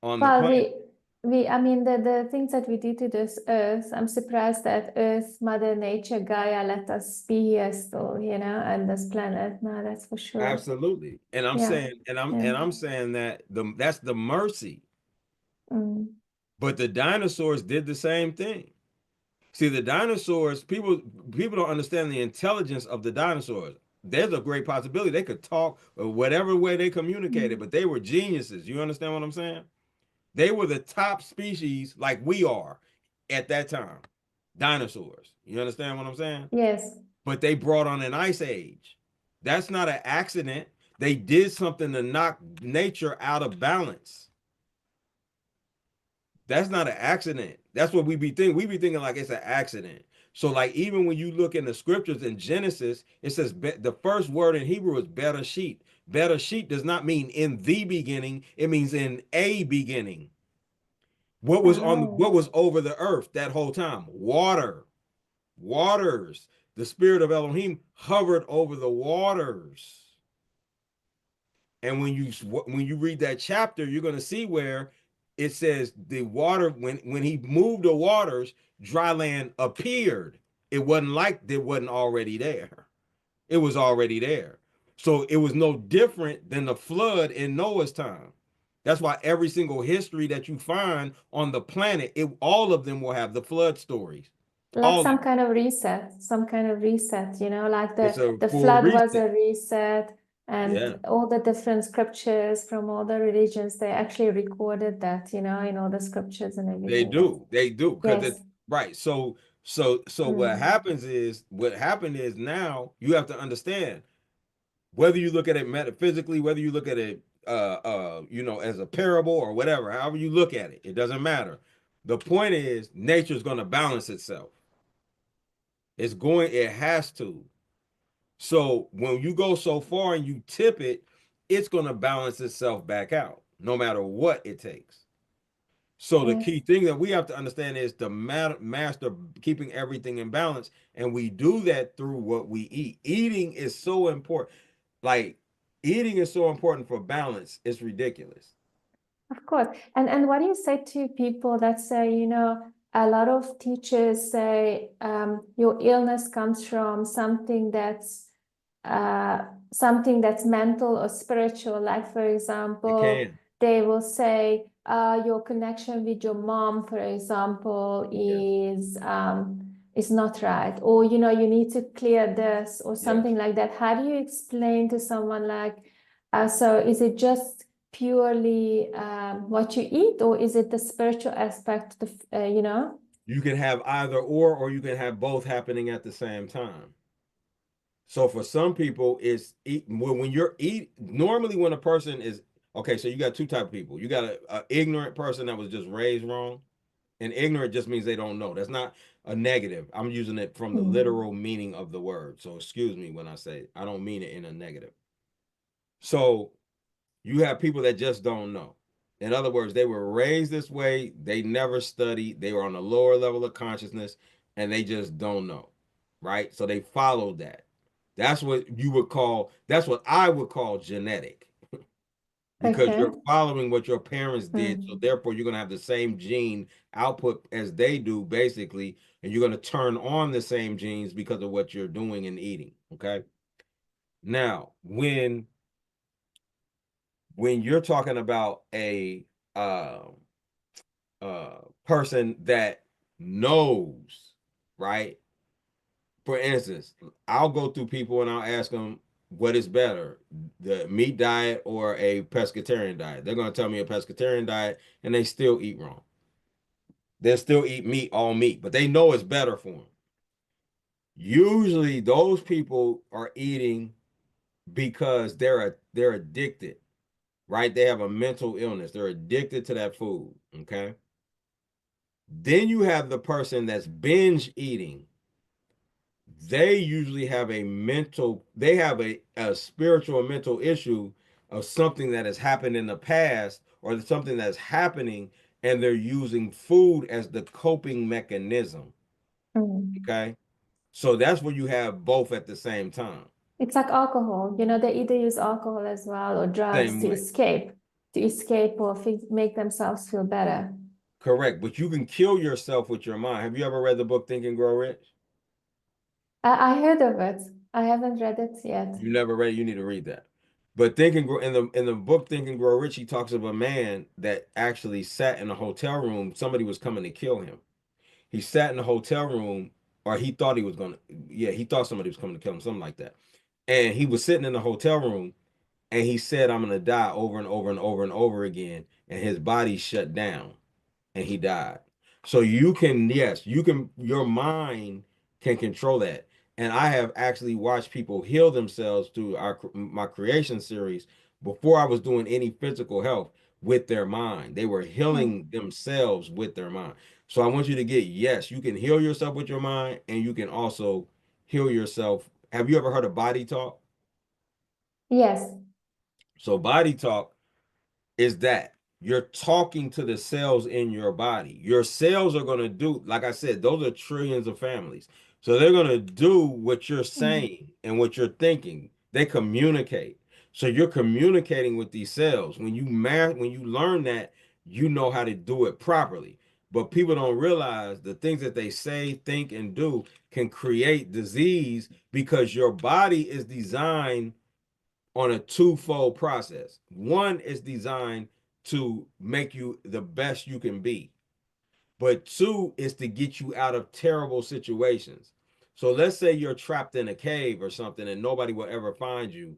on the Well, planet. I mean, the things that we do to this earth, I'm surprised that Earth, Mother Nature, Gaia let us be here still, on this planet. No, that's for sure. Absolutely. And I'm Yeah. saying, Yeah. I'm saying that that's the mercy. Mm. But the dinosaurs did the same thing. See, the dinosaurs, people don't understand the intelligence of the dinosaurs. There's a great possibility they could talk or whatever way they communicated, Mm. but they were geniuses. You understand what I'm saying? They were the top species like we are at that time. Dinosaurs. You understand what I'm saying? Yes. But they brought on an ice age. That's not an accident. They did something to knock nature out of balance. That's not an accident. That's what we be thinking. We be thinking like it's an accident. So like even when you look in the scriptures in Genesis, it says the first word in Hebrew is bereshit. Bereshit does not mean in the beginning. It means in a beginning. What Oh, was over the earth that whole time? Water. Waters. The spirit of Elohim hovered over the waters. And when you read that chapter, you're going to see where it says the water when he moved the waters, dry land appeared. It wasn't like it wasn't already there. It was already there. So it was no different than the flood in Noah's time. That's why every single history that you find on the planet, all of them will have the flood stories. like All of them. some kind of reset, like It's a the full flood was reset. a reset, and Yeah. all the different scriptures from all the religions, they actually recorded that, in all the scriptures and They everything. Yes. do. They do. Because Yes. it's right. So what Mm. happens is what happened is now you have to understand whether you look at it metaphysically, whether you look at it as a parable or whatever, however you look at it, it doesn't matter. The point is nature's gonna balance itself. It has to. So when you go so far and you tip it, it's gonna balance itself back out, no matter what it takes. So the key Yes. thing that we have to understand is the master keeping everything in balance, and we do that through what we eat. Eating is so important. Like eating is so important for balance. It's ridiculous. Of course. And what do you say to people that say, a lot of teachers say your illness comes from uh, something that's mental or spiritual. Like, for It example, can. they will say your connection with your mom, for example, Yes. is not right, or you need to clear this, or something Yes. like that. How do you explain to someone like, so is it just purely what you eat, or is it the spiritual aspect, You can have either or you can have both happening at the same time. So for some people, it's when you're eat. Normally, when a person is okay, so you got two type of people. You got a ignorant person that was just raised wrong. And ignorant just means they don't know. That's not a negative. I'm using it from the Mm. literal meaning of the word. So excuse me when I say it. I don't mean it in a negative. So you have people that just don't know. In other words, they were raised this way. They never studied. They were on a lower level of consciousness and they just don't know. Right. So they followed that. That's what I would call genetic because Okay. you're following what your parents did. So Mm. therefore, you're going to have the same gene output as they do, basically, and you're going to turn on the same genes because of what you're doing and eating. Okay. Now, when you're talking about a uh, person that knows, right? For instance, I'll go through people and I'll ask them what is better, the meat diet or a pescatarian diet. They're going to tell me a pescatarian diet and they still eat wrong. They still eat meat, all meat, but they know it's better for them. Usually those people are eating because they're addicted, right? They have a mental illness. They're addicted to that food, okay? Then you have the person that's binge eating. They usually have they have a spiritual or mental issue of something that has happened in the past or something that's happening, and they're using food as the coping mechanism. Mm. Okay. So that's where you have both at the same time. It's like alcohol. They either use alcohol as well or drugs Same way. to escape or make themselves feel better. Correct. But you can kill yourself with your mind. Have you ever read the book Think and Grow Rich? I heard of it. I haven't read it yet. You never read it, you need to read that. But Think and Grow in the book Think and Grow Rich, he talks of a man that actually sat in a hotel room. Somebody was coming to kill him. He sat in the hotel room, or he thought he was gonna, yeah, he thought somebody was coming to kill him, something like that. And he was sitting in the hotel room and he said, I'm gonna die over and over and over and over again. And his body shut down and he died. So you can, yes, you can, your mind can control that. And I have actually watched people heal themselves through my creation series before I was doing any physical health with their mind. They were Hmm. healing themselves with their mind. So I want you to get, yes, you can heal yourself with your mind and you can also heal yourself. Have you ever heard of body talk? Yes. So body talk is that you're talking to the cells in your body. Your cells are going to do, like I said, those are trillions of families. So they're going to do what you're Mm. saying and what you're thinking. They communicate. So you're communicating with these cells. When you learn that, you know how to do it properly. But people don't realize the things that they say, think, and do can create disease because your body is designed on a twofold process. One is designed to make you the best you can be, but two is to get you out of terrible situations. So let's say you're trapped in a cave or something and nobody will ever find you.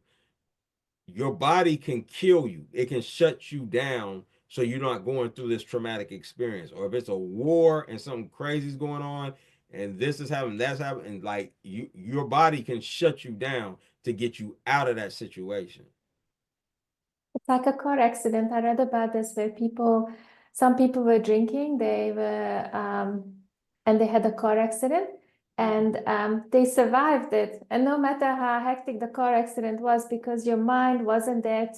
Your body can kill you, it can shut you down so you're not going through this traumatic experience. Or if it's a war and something crazy is going on and this is happening, that's happening, like your body can shut you down to get you out of that situation. It's like a car accident. I read about this where some people were drinking, and they had a car accident Mhm. and they survived it. And no matter how hectic the car accident was, because your mind wasn't there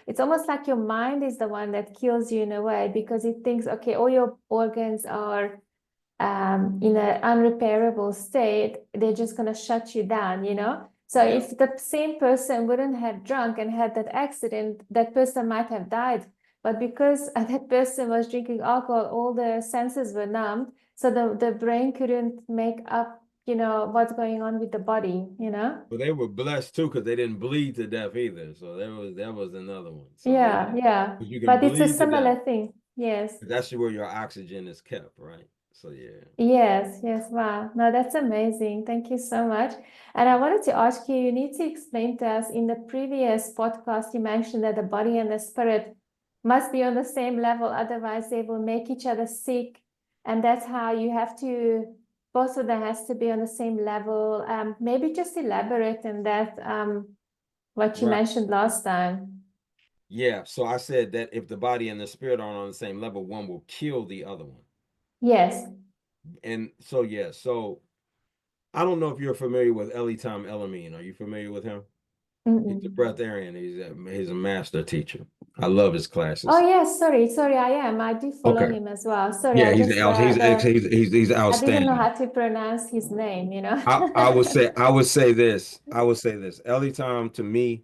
it's almost like your mind is the one that kills you in a way because it thinks, okay, all your organs are in an unrepairable state, they're just going to shut you down. So Yeah. if the same person wouldn't have drunk and had that accident, that person might have died. But because that person was drinking alcohol, all the senses were numbed. So the brain couldn't make up what's going on with the body. But they were blessed too because they didn't bleed to death either. So that was another one. So Yeah, yeah, yeah. because you can But it's a bleed to similar death. thing. Yes. That's where your oxygen is kept, right? So yeah. Yes, yes, wow. No, that's amazing. Thank you so much. And I wanted to ask you, you need to explain to us in the previous podcast, you mentioned that the body and the spirit must be on the same level, otherwise they will make each other sick. And that's how you have to, both of them has to be on the same level. Maybe just elaborate on that, what you Right. mentioned last time. Yeah. So I said that if the body and the spirit aren't on the same level, one will kill the other one. Yes. And so yeah. So I don't know if you're familiar with Eli Tom Elamine. Are you familiar with him? He's a Mm-mm. breatharian. He's a master teacher. I love his Oh, classes. yes, sorry, I am. I do follow Okay. him as well. Sorry, Yeah, I just he's I didn't know outstanding. how to pronounce his name. I would say this. Ellie Tom to me,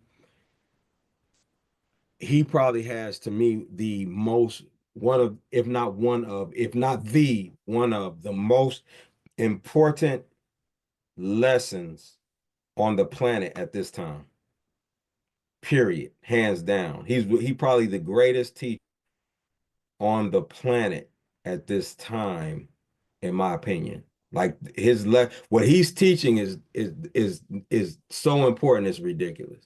he probably has to me the most one of, if not one of, if not the one of the most important lessons on the planet at this time. Period. Hands down. He probably the greatest teacher on the planet at this time, in my opinion. Like what he's teaching is so important, it's ridiculous.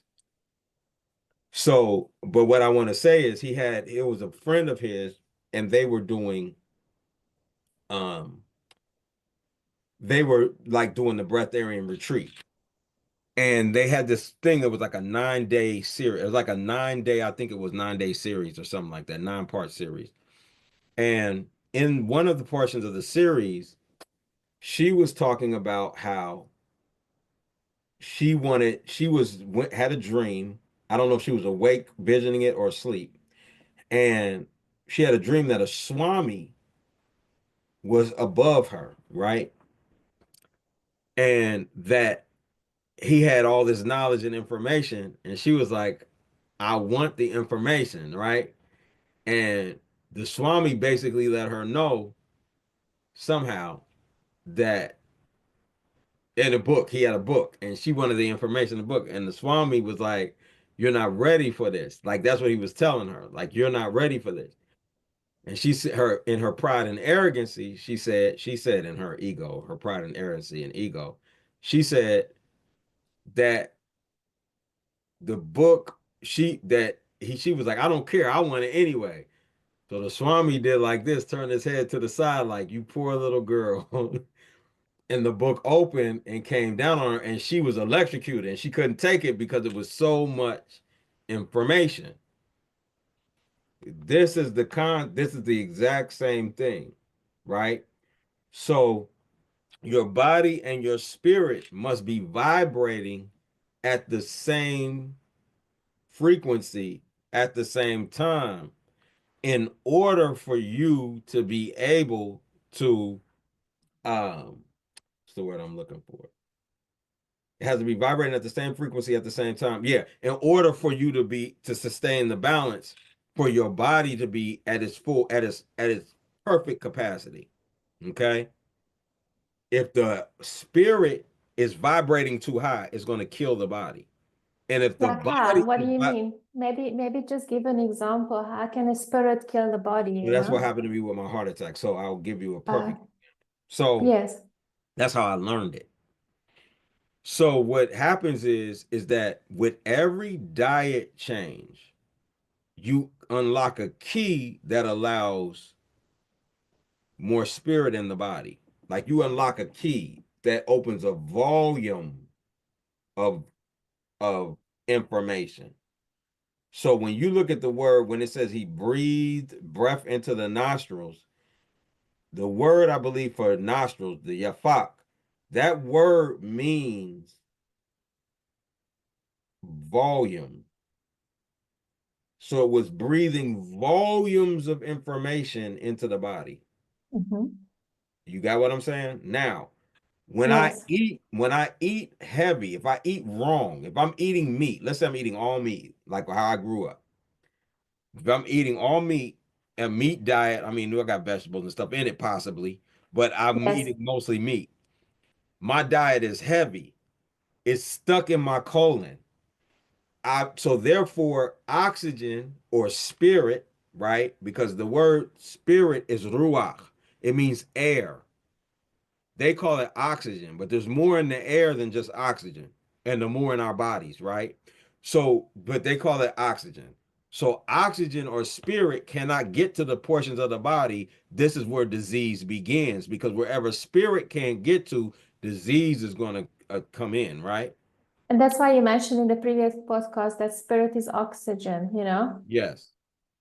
So, but what I want to say is it was a friend of his, and um they were like doing the breatharian retreat. And they had this thing that was like a 9 day series. It was like a 9 day, I think it was 9 day series or something like that, 9 part series. And in one of the portions of the series, she was talking about how had a dream. I don't know if she was awake, visioning it, or asleep. And she had a dream that a swami was above her, right? And that he had all this knowledge and information, and she was like, I want the information, right? And the Swami basically let her know somehow that in a book, he had a book, and she wanted the information in the book. And the Swami was like, you're not ready for this. Like, that's what he was telling her. Like, you're not ready for this. And she said, her in her pride and arrogancy, she said in her ego, her pride and arrogancy and ego, she said that the book, she was like, I don't care, I want it anyway. So the Swami did like this, turned his head to the side, like, you poor little girl. And the book opened and came down on her, and she was electrocuted, and she couldn't take it because it was so much information. This is the exact same thing, right? So your body and your spirit must be vibrating at the same frequency at the same time in order for you to be able to what's the word I'm looking for? It has to be vibrating at the same frequency at the same time. Yeah, in order for you to sustain the balance, for your body to be at its full, at its perfect capacity. Okay? If the spirit is vibrating too high, it's going to kill the body. And if the Like how? body What do is you mean? Maybe just give an example. How can a spirit kill the body, well, you that's what know? happened to me with my heart attack. So I'll give you a Uh, perfect. So yes. that's how I learned it. So what happens is that with every diet change, you unlock a key that allows more spirit in the body. Like you unlock a key that opens a volume of of information. So when you look at the word, when it says he breathed breath into the nostrils, the word I believe for nostrils, the yafak, that word means volume. So it was breathing volumes of information into the body. Mm-hmm. You got what I'm saying? Now, Yes. when I eat heavy, if I eat wrong, if I'm eating meat, let's say I'm eating all meat, like how I grew up. If I'm eating all meat, a meat diet, I mean, I got vegetables and stuff in it possibly, but I'm Yes. eating mostly meat. My diet is heavy. It's stuck in my colon. So therefore, oxygen or spirit, right? Because the word spirit is ruach. It means air. They call it oxygen, but there's more in the air than just oxygen, and the more in our bodies, right? So, but they call it oxygen. So, oxygen or spirit cannot get to the portions of the body. This is where disease begins because wherever spirit can't get to, disease is going to come in, right? And that's why you mentioned in the previous podcast that spirit is oxygen, you know? Yes.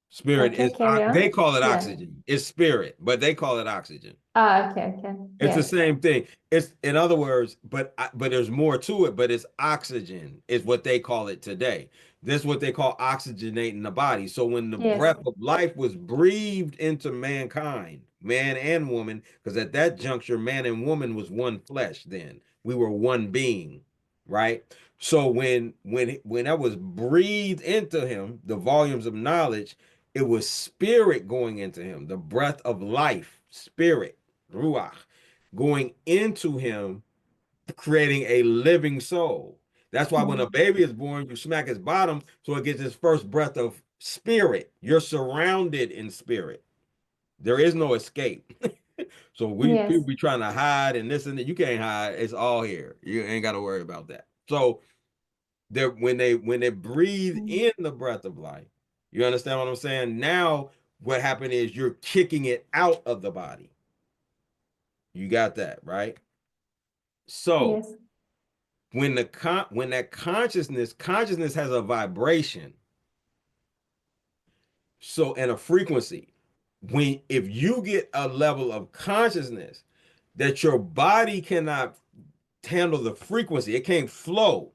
Spirit Okay, is, carry they on. call it Yeah. oxygen. It's spirit, but they call it oxygen. Ah, okay, okay. It's the Yes. same thing. It's in other words, but there's more to it. But it's oxygen is what they call it today. This is what they call oxygenating the body. So when the Yes. breath of life was breathed into mankind, man and woman, because at that juncture, man and woman was one flesh. Then we were one being, right? So when that was breathed into him, the volumes of knowledge, it was spirit going into him, the breath of life, spirit, ruach going into him, creating a living soul. That's why when a Mm. baby is born, you smack his bottom so it gets its first breath of spirit. You're surrounded in spirit. There is no escape. So we people Yes. be trying to hide and this and that. You can't hide. It's all here. You ain't got to worry about that. So they when they breathe Mm. in the breath of life, you understand what I'm saying? Now what happened is you're kicking it out of the body. You got that, right? So Yes. when that consciousness has a vibration, so and a frequency. When if you get a level of consciousness that your body cannot handle the frequency, it can't flow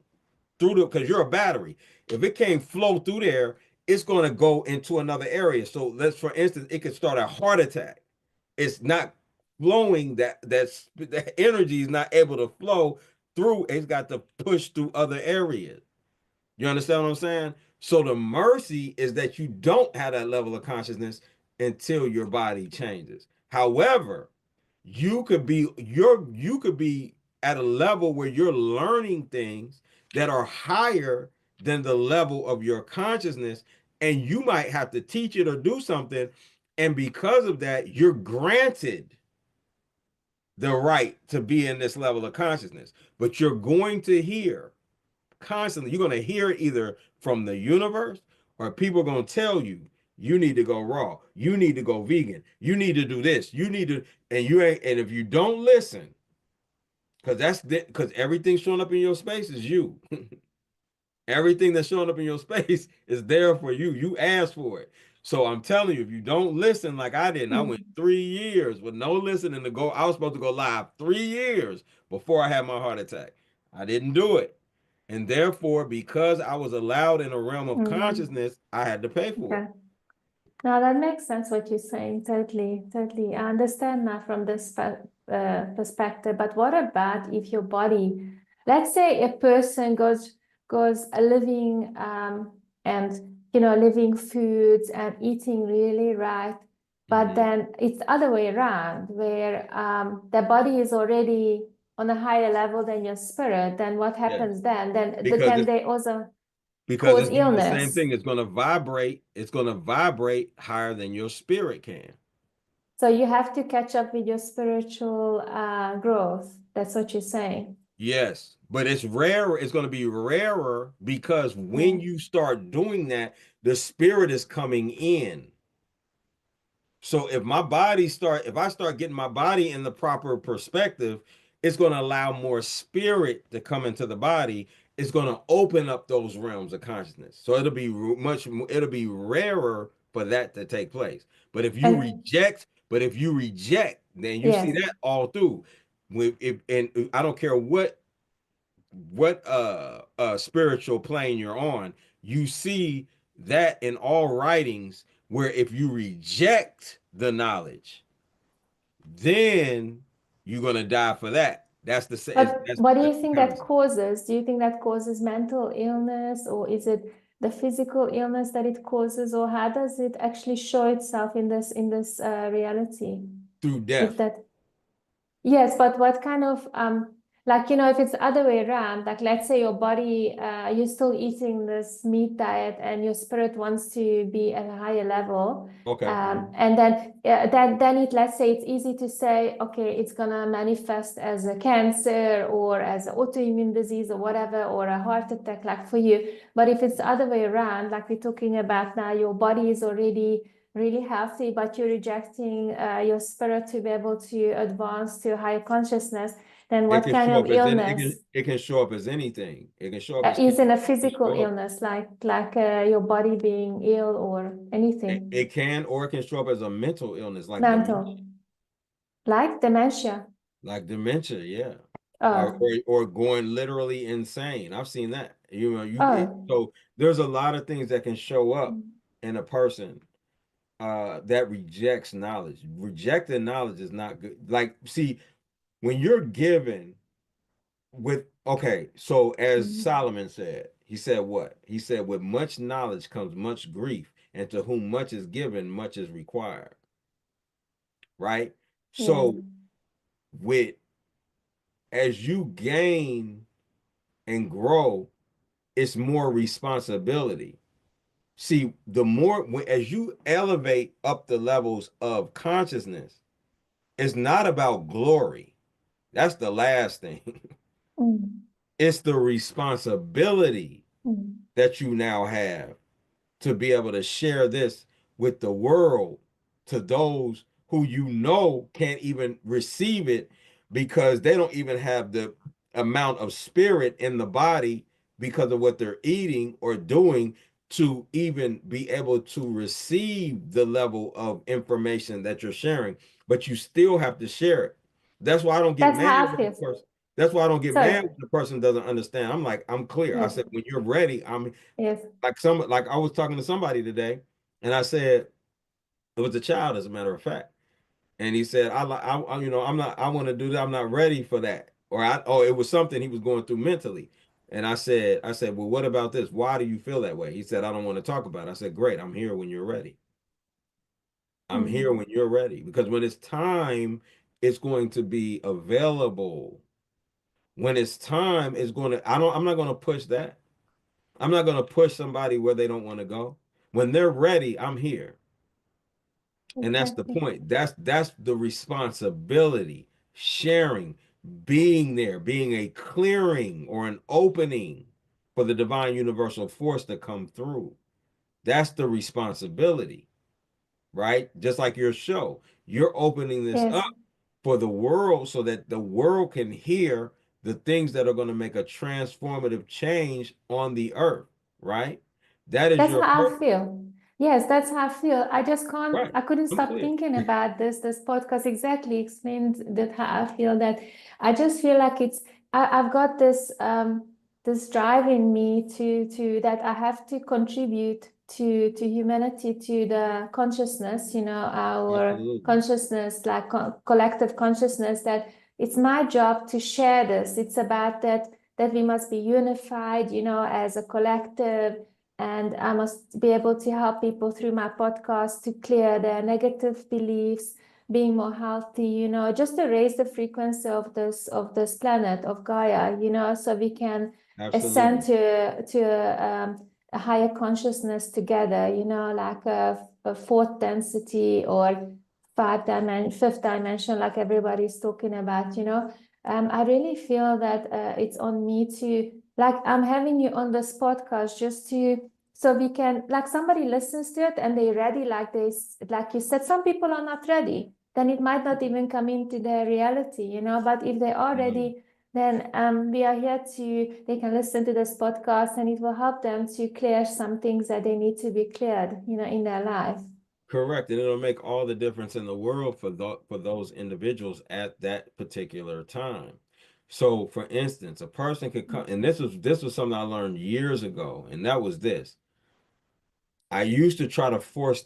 through the because you're a battery. If it can't flow through there, it's going to go into another area. So let's for instance, it could start a heart attack. It's not flowing, that energy is not able to flow through, it's got to push through other areas. You understand what I'm saying? So the mercy is that you don't have that level of consciousness until your body changes. However, you could be at a level where you're learning things that are higher than the level of your consciousness, and you might have to teach it or do something, and because of that you're granted the right to be in this level of consciousness. But you're going to hear constantly, you're going to hear it either from the universe, or people are going to tell you, you need to go raw, you need to go vegan, you need to do this, you need to, and you ain't, and if you don't listen, because everything showing up in your space is you. Everything that's showing up in your space is there for you. You asked for it. So I'm telling you, if you don't listen like I did, and I went Mm. 3 years with no listening to go, I was supposed to go live 3 years before I had my heart attack. I didn't do it. And therefore, because I was allowed in a realm of Mm. consciousness, I had to pay for it. Okay. Now that makes sense what you're saying. Totally, totally. I understand now from this perspective. But what about if your body, let's say a person goes living and living foods and eating really right, but Mhm. then it's the other way around, where the body is already on a higher level than your spirit. Then what Yeah. happens then? Because Then it's they also because cause it's doing the same illness. thing. It's gonna vibrate higher than your spirit can. So you have to catch up with your spiritual growth. That's what you're saying. Yes, but it's rarer. It's going to be rarer because Yeah. when you start doing that, the spirit is coming in. So if I start getting my body in the proper perspective, it's going to allow more spirit to come into the body. It's going to open up those realms of consciousness. So it'll be rarer for that to take place. And But if you reject, then you see yes, that all through. And I don't care what spiritual plane you're on, you see that in all writings where if you reject the knowledge, then you're gonna die for that. That's the but what do you that's the think that concept. causes? Do you think that causes mental illness, or is it the physical illness that it causes, or how does it actually show itself in this reality? Through If death. that Yes, but what kind of like if it's the other way around, like let's say your body you're still eating this meat diet and your spirit wants to be at a higher level, Okay. and then let's say it's easy to say, okay, it's gonna manifest as a cancer or as an autoimmune disease or whatever, or a heart attack, like for you. But if it's the other way around, like we're talking about now, your body is already really healthy, but you're rejecting your spirit to be able to advance to higher consciousness, then It what can kind show of up as any illness it can show up as anything. It can show up as is in cancer. a It can physical show up. illness, like your body being ill or anything It can, or it can show up as a mental illness mental, like dementia? like dementia, yeah. Oh, Or going literally insane. I've seen that. oh, So there's a lot of things that can show up in a person that rejects knowledge. Rejecting knowledge is not good. Like, see, when you're given with okay, so as mm, Solomon said, he said what? He said, with much knowledge comes much grief, and to whom much is given, much is required. Right? yeah. So with as you gain and grow, it's more responsibility. See, as you elevate up the levels of consciousness, it's not about glory. That's the last thing. Mm, It's the responsibility mm. that you now have to be able to share this with the world, to those who can't even receive it because they don't even have the amount of spirit in the body because of what they're eating or doing to even be able to receive the level of information that you're sharing. But you still have to share it. That's why I don't get That's mad how I when the feel. person that's why I don't get mad Sorry. when the person doesn't understand. I'm like, I'm clear. I Yes, said, when you're ready, yes. like I was talking to somebody today, and I said it was a child, as a matter of fact, and he said, I'm not, I want to do that. I'm not ready for that. oh, it was something he was going through mentally. And I said, well, what about this? Why do you feel that way? He said, I don't want to talk about it. I said, great, I'm here when you're ready. I'm here Mm. when you're ready. Because when it's time, it's going to be available. When it's time, I'm not gonna push that. I'm not gonna push somebody where they don't want to go. When they're ready, I'm here. And that's the Exactly. point. That's the responsibility, sharing, being there, being a clearing or an opening for the divine universal force to come through. That's the responsibility, right? Just like your show. You're opening this Yes. up for the world so that the world can hear the things that are going to make a transformative change on the earth, right? That is That's your how I purpose. feel. Yes, that's how I feel. Right. I couldn't I'm stop clear. thinking about this. This podcast exactly explains that how I feel that I just feel like I've got this drive in me to that I have to contribute to humanity, to the consciousness, our Absolutely. consciousness, like collective consciousness, that it's my job to share this. It's about that we must be unified, as a collective, and I must be able to help people through my podcast to clear their negative beliefs, being more healthy, just to raise the frequency of this planet, of Gaia, so we can ascend Absolutely. to a higher consciousness together, like a fourth density or fifth dimension, like everybody's talking about, I really feel that it's on me to, like, I'm having you on this podcast just so we can, like, somebody listens to it and they're ready, like you said, some people are not ready, then it might not even come into their reality, but if they are Absolutely. ready, then we are here they can listen to this podcast and it will help them to clear some things that they need to be cleared, in their life. Correct. And it'll make all the difference in the world for those individuals at that particular time. So for instance, a person could come, and this was something I learned years ago, and that was this. I used to try to force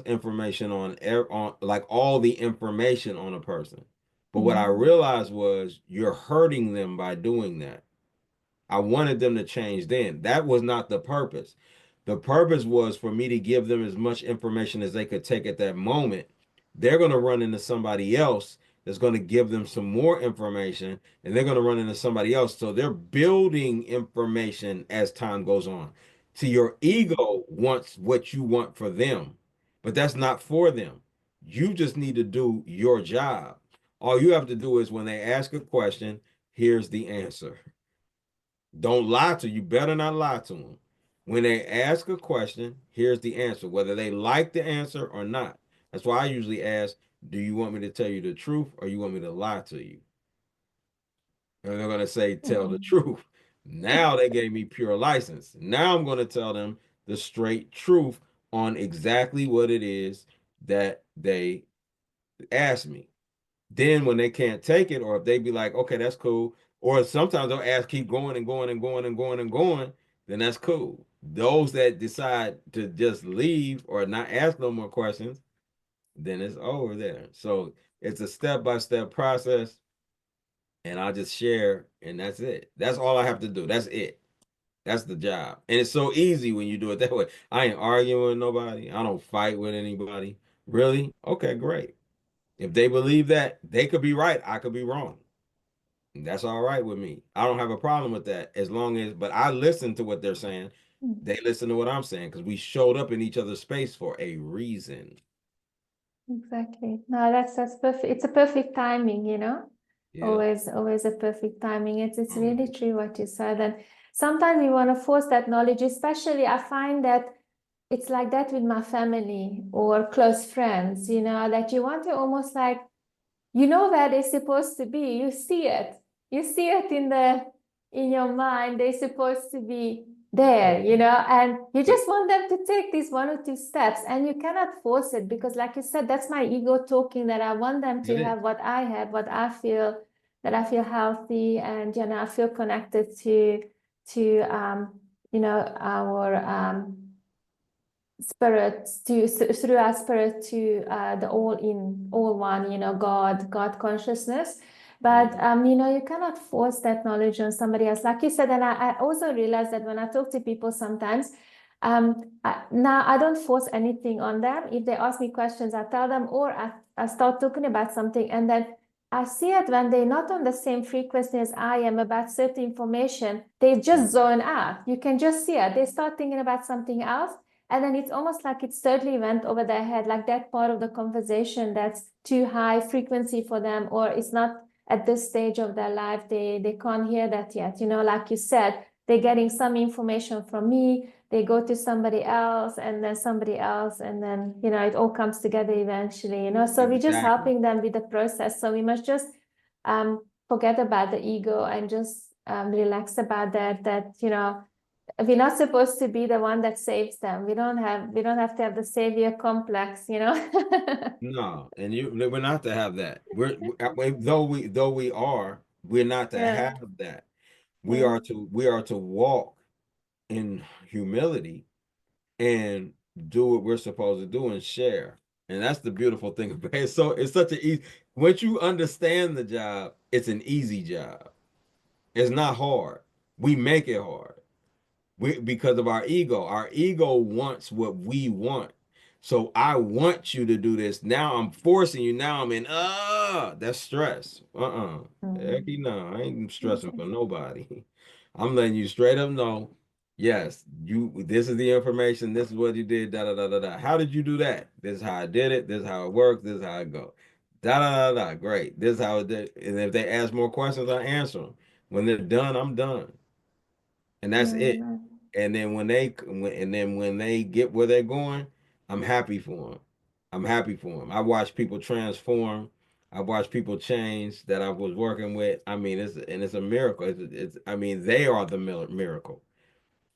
information on like all the information on a person. But what I Mm. realized was you're hurting them by doing that. I wanted them to change then. That was not the purpose. The purpose was for me to give them as much information as they could take at that moment. They're going to run into somebody else that's going to give them some more information, and they're going to run into somebody else. So they're building information as time goes on. See, your ego wants what you want for them, but that's not for them. You just need to do your job. All you have to do is when they ask a question, here's the answer. Don't lie to you. Better not lie to them. When they ask a question, here's the answer, whether they like the answer or not. That's why I usually ask, do you want me to tell you the truth or you want me to lie to you? And they're going to say, tell the Mm. truth. Now they gave me pure license. Now I'm going to tell them the straight truth on exactly what it is that they asked me. Then when they can't take it, or if they be like, okay, that's cool, or sometimes they'll ask, keep going and going and going and going and going, then that's cool. Those that decide to just leave or not ask no more questions, then it's over there. So it's a step-by-step process, and I'll just share, and that's it. That's all I have to do. That's it. That's the job. And it's so easy when you do it that way. I ain't arguing with nobody. I don't fight with anybody. Really? Okay, great. If they believe that, they could be right. I could be wrong. That's all right with me. I don't have a problem with that as long as, but I listen to what they're saying. Mm. They listen to what I'm saying because we showed up in each other's space for a reason. Exactly. No, that's perfect. It's a perfect timing, Yeah. Always a perfect timing. It's really Always. true what you said. And sometimes we want to force that knowledge, especially I find that it's like that with my family or close friends, that you want to almost like, where they're supposed to be. You see it. You see it in your mind. They're supposed to be there, and you But just want them to take these one or two steps, and you cannot force it because, like you said, that's my ego talking, that I want them that to is have what I have, what I feel, that I feel healthy, and I feel connected to our spirit, through our spirit, to the all one, God consciousness. But you cannot force that knowledge on somebody else. Like you said, and I also realize that when I talk to people sometimes, now I don't force anything on them. If they ask me questions, I tell them, or I start talking about something, and then I see it when they're not on the same frequency as I am about certain information, they just zone out. You can just see it. They start thinking about something else. And then it's almost like it totally went over their head, like that part of the conversation that's too high frequency for them, or it's not at this stage of their life. They can't hear that yet. Like you said, they're getting some information from me, they go to somebody else, and then somebody else, and then it all comes together eventually. So we're just Exactly. helping them with the process. So we must just forget about the ego and just relax about that we're not supposed to be the one that saves them. We don't have to have the savior complex. No, and we're not to have that. Though we are, we're not to Yeah, have that. We yeah. are to walk in humility and do what we're supposed to do and share. And that's the beautiful thing about it. So it's such an easy, once you understand the job, it's an easy job. It's not hard. We make it hard. Because of our ego. Our ego wants what we want. So I want you to do this. Now I'm forcing you. Now I'm in, that's stress. Heck Mm. no, I ain't stressing Okay. for nobody. I'm letting you straight up know, yes, this is the information, this is what you did, da da da da da. How did you do that? This is how I did it, this is how it works, this is how it go. Da da da da. Great. This is how it did. And if they ask more questions, I answer them. When they're done, I'm done. And that's it. Mm, And then when they get where they're going, I'm happy for them. I'm happy for them. I watch people transform. I watch people change that I was working with. I mean, it's a miracle. I mean, they are the miracle.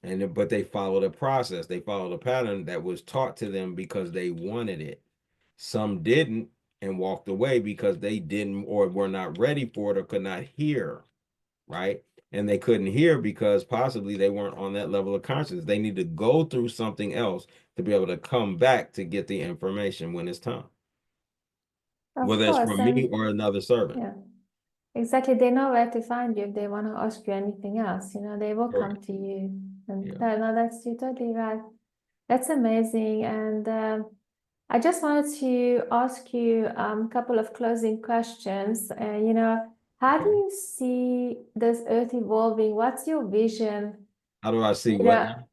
But they follow the process. They follow the pattern that was taught to them because they wanted it. Some didn't and walked away because they didn't or were not ready for it or could not hear, right? And they couldn't hear because possibly they weren't on that level of consciousness. They need to go through something else to be able to come back to get the information when it's time, of whether it's course. from me And or another servant. yeah, exactly. They know where to find you if they want to ask you anything else. They will come Correct. to you. And Yeah. no, that's you're totally right. That's amazing. And I just wanted to ask you a couple of closing questions. How do Okay. you see this earth evolving? What's your vision? How do I see You what know, now?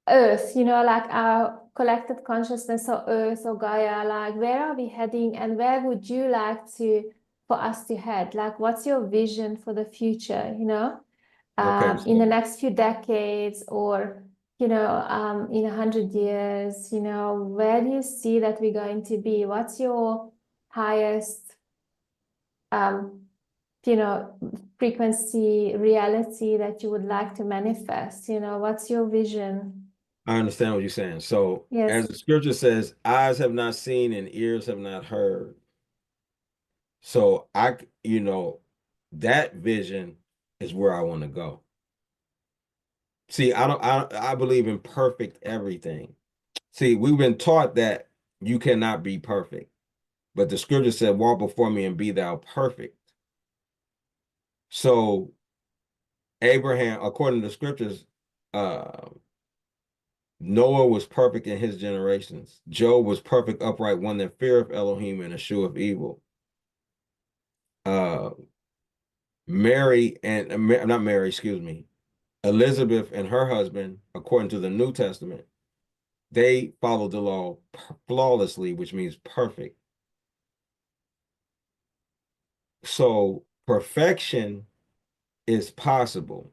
Earth, like our collective consciousness or Earth or Gaia, like where are we heading and where would you like for us to head? Like, what's your vision for the future, Okay. in the So next few decades or, in 100 years, where do you see that we're going to be? What's your highest, um, you know, frequency reality that you would like to manifest? What's your vision? I understand what you're saying. So as Yes. the scripture says, eyes have not seen and ears have not heard. So that vision is where I want to go. See, I believe in perfect everything. See, we've been taught that you cannot be perfect, but the scripture said, walk before me and be thou perfect. So Abraham, according to the scriptures, uh, Noah was perfect in his generations. Job was perfect, upright, one that feareth Elohim and escheweth evil. Uh, Mary and not Mary, excuse me, Elizabeth and her husband, according to the New Testament, they followed the law flawlessly, which means perfect. So perfection is possible,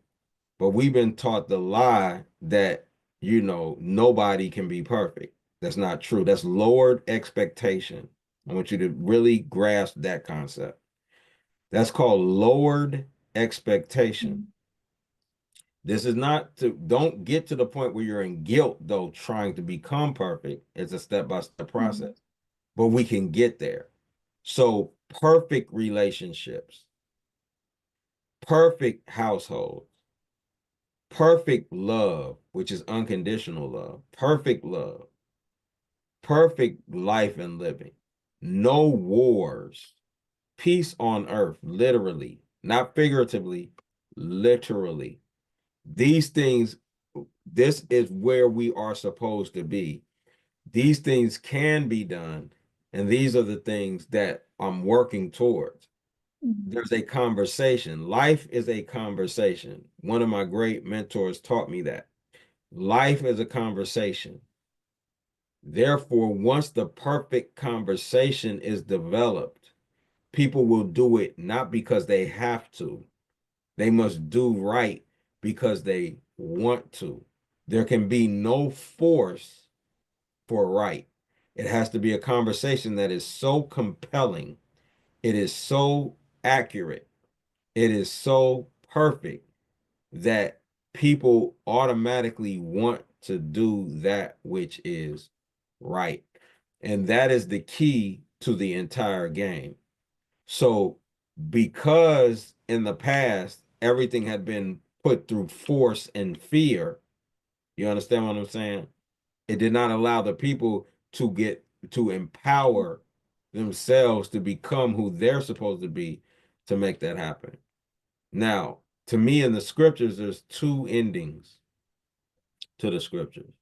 but we've been taught the lie that, nobody can be perfect. That's not true. That's lowered expectation. I want you to really grasp that concept. That's called lowered expectation. Mm. This is not don't get to the point where you're in guilt, though, trying to become perfect. It's a step-by-step Mm. process, but we can get there. So, perfect relationships, perfect household, perfect love, which is unconditional love, perfect life and living, no wars, peace on earth, literally, not figuratively, literally. These things, this is where we are supposed to be. These things can be done, and these are the things that I'm working towards. There's a conversation. Life is a conversation. One of my great mentors taught me that. Life is a conversation. Therefore, once the perfect conversation is developed, people will do it not because they have to. They must do right because they want to. There can be no force for right. It has to be a conversation that is so compelling, it is so accurate, it is so perfect that people automatically want to do that which is right. And that is the key to the entire game. So, because in the past, everything had been put through force and fear, you understand what I'm saying? It did not allow the people to empower themselves to become who they're supposed to be to make that happen. Now, to me in the scriptures, there's two endings to the scriptures,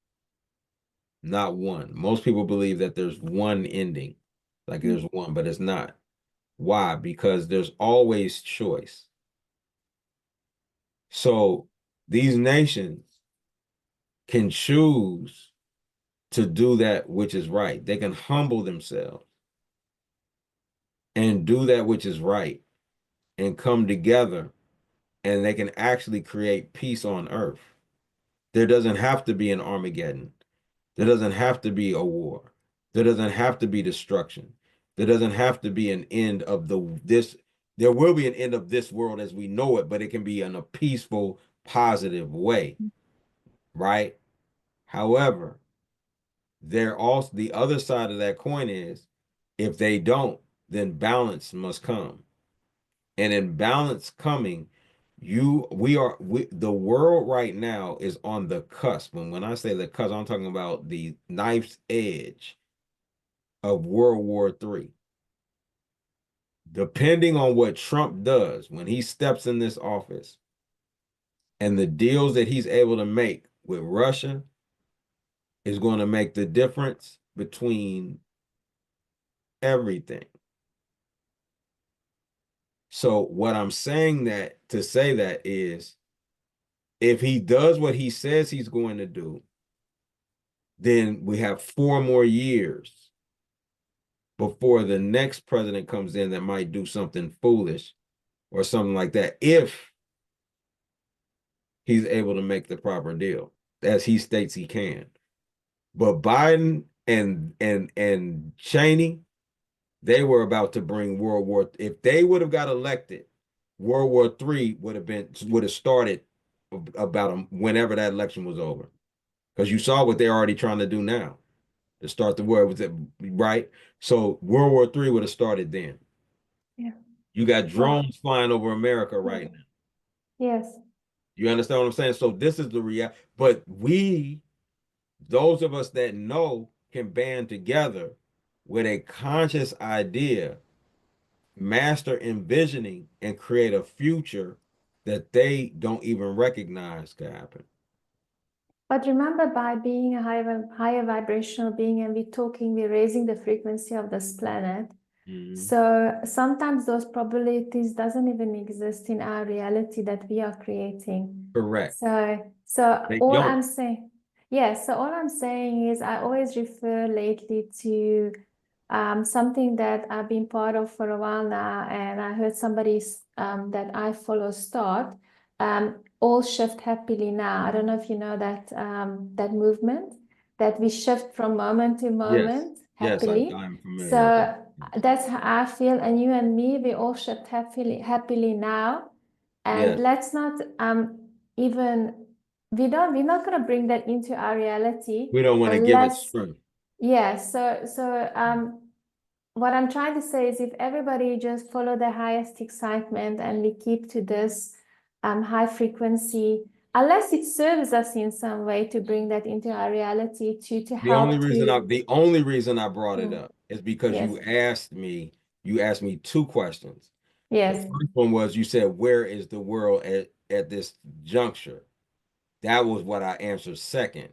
not one. Most people believe that there's one ending, like there's one, but it's not. Why? Because there's always choice. So these nations can choose to do that which is right. They can humble themselves and do that which is right and come together, and they can actually create peace on earth. There doesn't have to be an Armageddon. There doesn't have to be a war. There doesn't have to be destruction. There doesn't have to be an end of this. There will be an end of this world as we know it, but it can be in a peaceful, positive way, right? However, there also the other side of that coin is if they don't, then balance must come. And in balance coming, the world right now is on the cusp. And when I say the cusp, I'm talking about the knife's edge of World War III. Depending on what Trump does when he steps in this office and the deals that he's able to make with Russia is going to make the difference between everything. So what I'm saying that to say that is if he does what he says he's going to do, then we have 4 more years before the next president comes in that might do something foolish or something like that if he's able to make the proper deal as he states he can. But Biden and Cheney, they were about to bring World War. If they would have got elected, World War III would have started about whenever that election was over. Because you saw what they're already trying to do now to start the war with it, right? So World War III would have started then. Yeah. You got Well, drones flying over America right now. yes. You understand what I'm saying? So this is the reality. But those of us that know, can band together with a conscious idea, master envisioning, and create a future that they don't even recognize could happen. But remember, by being a higher vibrational being and we're raising the frequency of this planet. So sometimes those probabilities doesn't even exist in our reality that we are creating. Correct. So They all don't. I'm saying, yes, so all I'm saying is I always refer lately to something that I've been part of for a while now, and I heard somebody that I follow start. All shift happily now. I don't know if you know that movement, that we shift from moment to Yes. moment Yes, happily. I'm familiar with So that. that's how I feel, and you and me, we all shift happily now. And Yes. let's not even we're not gonna bring that into our reality We don't want to give it unless, strength. yeah. So what I'm trying to say is if everybody just follow the highest excitement and we keep to this high frequency, unless it serves us in some way to bring that into our reality to The only help reason to, I brought it yeah, up is because yes, you asked me you asked me two questions. The Yes. first one was you said, where is the world at this juncture? That was what I answered second.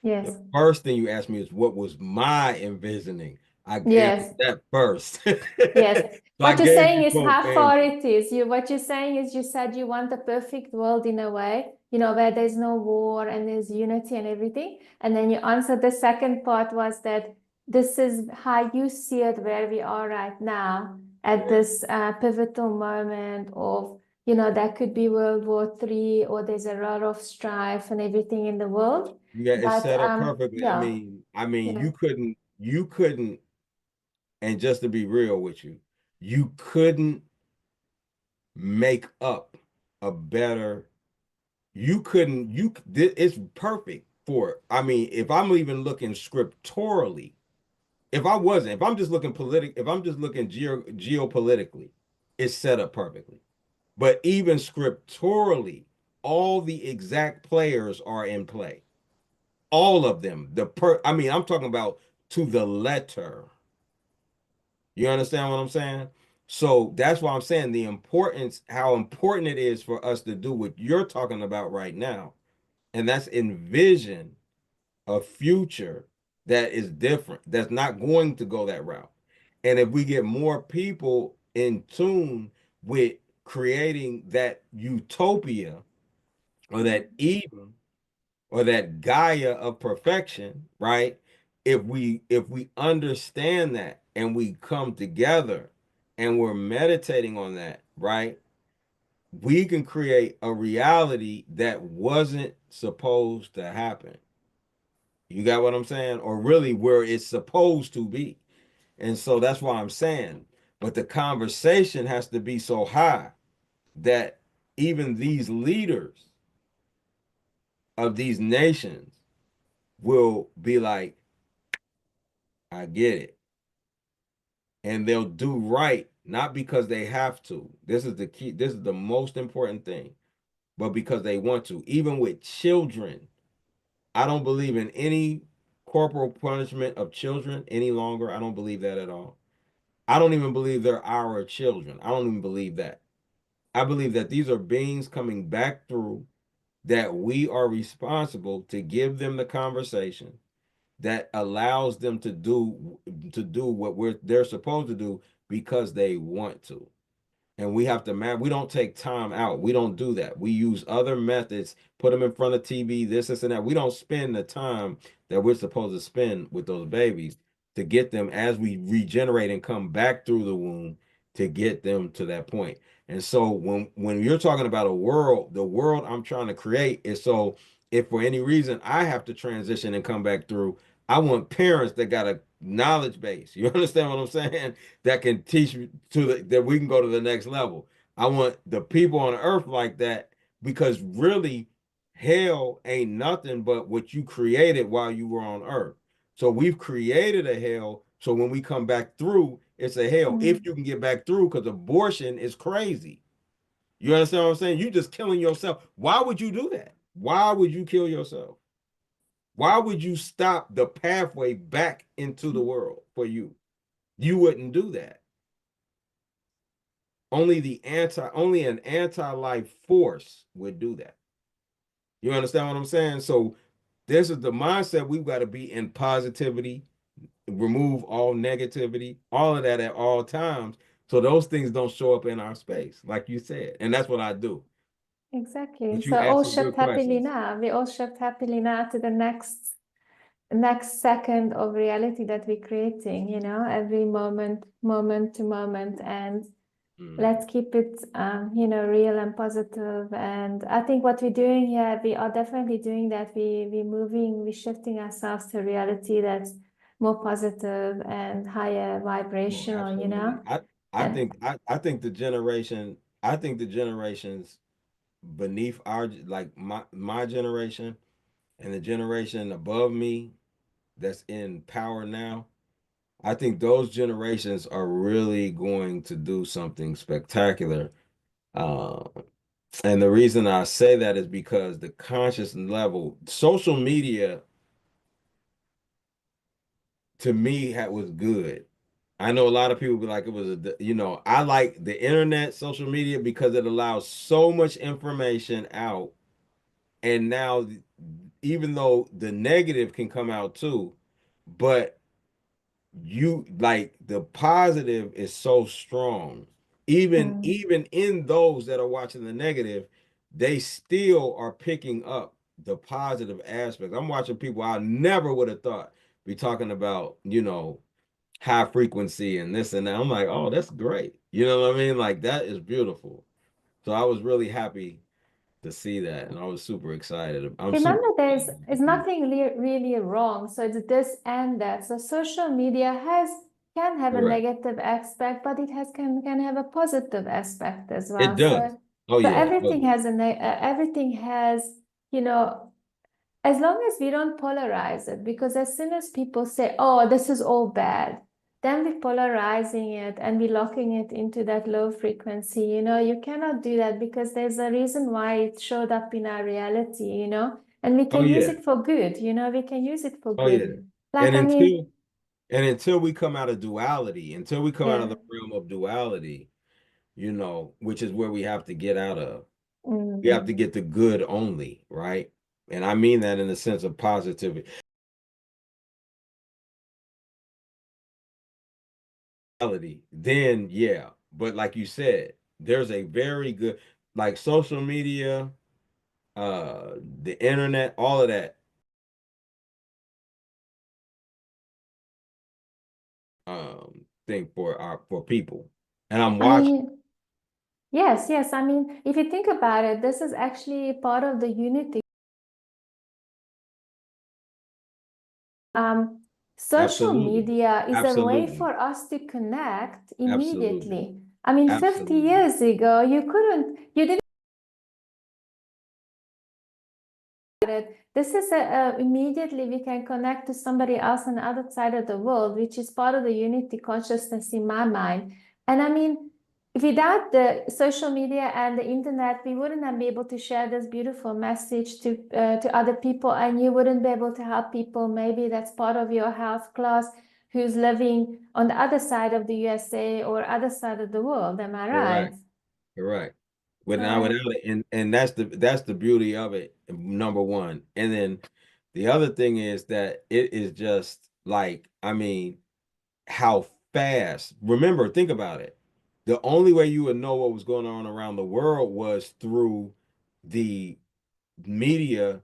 The Yes. first thing you asked me is what was my envisioning. I answered Yes. that first. Yes. So I What you're gave saying you is both how far answers. it is. What you're saying is you said you want a perfect world in a way, where there's no war and there's unity and everything. And then you answered the second part was that this is how you see it where we are right now at Yeah. this pivotal moment of, that could be World War III, or there's a lot of strife and everything in the world. Yeah, it's But set up perfectly. I yeah, mean, I mean, yeah. you couldn't, and just to be real with you, you couldn't make up a better, you couldn't, it's perfect for, I mean, if I'm even looking scripturally, if I'm just looking if I'm just looking geopolitically, it's set up perfectly. But even scripturally, all the exact players are in play. All of them. I mean, I'm talking about to the letter. You understand what I'm saying? So that's why I'm saying how important it is for us to do what you're talking about right now. And that's envision a future that is different, that's not going to go that route. And if we get more people in tune with creating that utopia or that Eden or that Gaia of perfection, right? If we understand that and we come together and we're meditating on that, right? We can create a reality that wasn't supposed to happen. You got what I'm saying? Or really where it's supposed to be. And so that's why I'm saying, but the conversation has to be so high that even these leaders of these nations will be like, I get it. And they'll do right, not because they have to. This is the key, this is the most important thing, but because they want to. Even with children, I don't believe in any corporal punishment of children any longer. I don't believe that at all. I don't even believe they're our children. I don't even believe that. I believe that these are beings coming back through, that we are responsible to give them the conversation that allows them to do what they're supposed to do because they want to. And we have to we don't take time out. We don't do that. We use other methods, put them in front of TV, this and that. We don't spend the time that we're supposed to spend with those babies to get them as we regenerate and come back through the womb to get them to that point. And so when you're talking about the world I'm trying to create is so if for any reason I have to transition and come back through, I want parents that got a knowledge base. You understand what I'm saying? That can teach that we can go to the next level. I want the people on earth like that because really hell ain't nothing but what you created while you were on earth. So we've created a hell. So when we come back through, it's a hell. If Mm. you can get back through, because abortion is crazy. You understand what I'm saying? You just killing yourself. Why would you do that? Why would you kill yourself? Why would you stop the pathway back into the world for you? You wouldn't do that. Only an anti-life force would do that. You understand what I'm saying? So this is the mindset we've got to be in positivity, remove all negativity, all of that at all times. So those things don't show up in our space, like you said. And that's what I do. Exactly. But you So asked all some good shift happily questions. now. We all shift happily now to the next second of reality that we're creating, every moment to moment. And Mm. let's keep it, real and positive. And I think what we're doing here, we are definitely doing that. We're shifting ourselves to a reality that's more positive and higher No, vibrational, absolutely. I And think I think the generations beneath like my generation and the generation above me that's in power now, I think those generations are really going to do something spectacular. Uh, and the reason I say that is because the conscious level, social media to me was good. I know a lot of people be like it was I like the internet, social media because it allows so much information out. And now even though the negative can come out too, but you like the positive is so strong. Even Mm. even in those that are watching the negative, they still are picking up the positive aspects. I'm watching people I never would have thought be talking about, high frequency and this and that. I'm like, oh, that's great. You know what I mean? Like that is beautiful. So I was really happy to see that, and I was super excited. I'm super Remember, there's excited is to see. nothing really wrong. So it's this and that. So social media has can have a Correct. negative aspect, but it has can have a positive aspect as It well. does. Oh So yeah. Oh everything yeah. has everything has, you know, as long as we don't polarize it, because as soon as people say, oh, this is all bad, then we're polarizing it and we're locking it into that low frequency. You cannot do that because there's a reason why it showed up in our reality, and we Oh can use yeah. it for good, we can use it for Oh yeah. good. Like, And I mean, until we come out of duality, until we come out of yeah. the realm of duality, which is where we have to get out of. We have to Mm. get the good only, right? And I mean that in the sense of positivity. Then yeah. But like you said, there's a very good like social media, the internet, all of that thing for people. And I'm I watching. mean, yes, yes. I mean, if you think about it, this is actually part of the unity. Um, Social Absolutely. media is a way Absolutely. for us to connect Absolutely. immediately. I mean, 50 Absolutely. years ago, you didn't it. This is immediately we can connect to somebody else on the other side of the world, which is part of the unity consciousness in my mind. And I mean, without the social media and the internet, we wouldn't have been able to share this beautiful message to other people, and you wouldn't be able to help people. Maybe that's part of your health class who's living on the other side of the USA or other side of the world. Am I right? Correct. Correct. So, Without it, and that's the beauty of it, number one. And then the other thing is that it is just like, I mean, how fast. Remember, think about it. The only way you would know what was going on around the world was through the media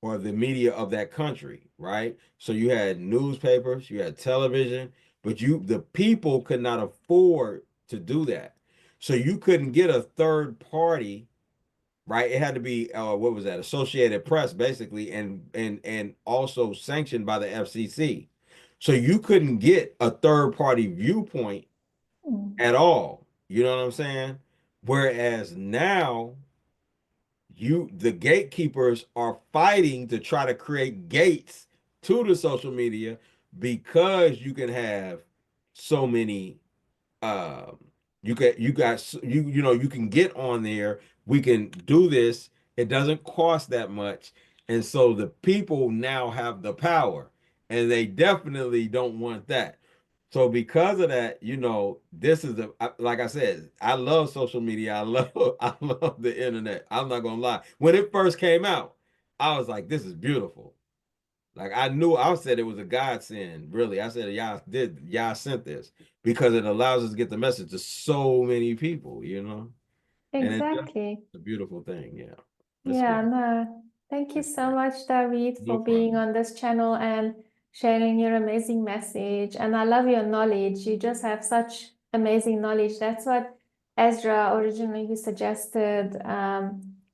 or the media of that country, right? So you had newspapers, you had television, but the people could not afford to do that. So you couldn't get a third party, right? It had to be what was that? Associated Press, basically, and also sanctioned by the FCC. So you couldn't get a third party viewpoint mm, at all. You know what I'm saying? Whereas now the gatekeepers are fighting to try to create gates to the social media because you can have so many um you can get on there, we can do this, it doesn't cost that much, and so the people now have the power, and they definitely don't want that. So because of that, this is like I said, I love social media. I love the internet. I'm not gonna lie. When it first came out, I was like, this is beautiful. Like I said it was a godsend, really. I said y'all sent this because it allows us to get the message to so many people. And it's just exactly. a beautiful thing. Yeah. It's Yeah, great. no. Thank you It's so great. much, David, No for being problem. on this channel and sharing your amazing message. And I love your knowledge. You just have such amazing knowledge. That's what Ezra originally suggested,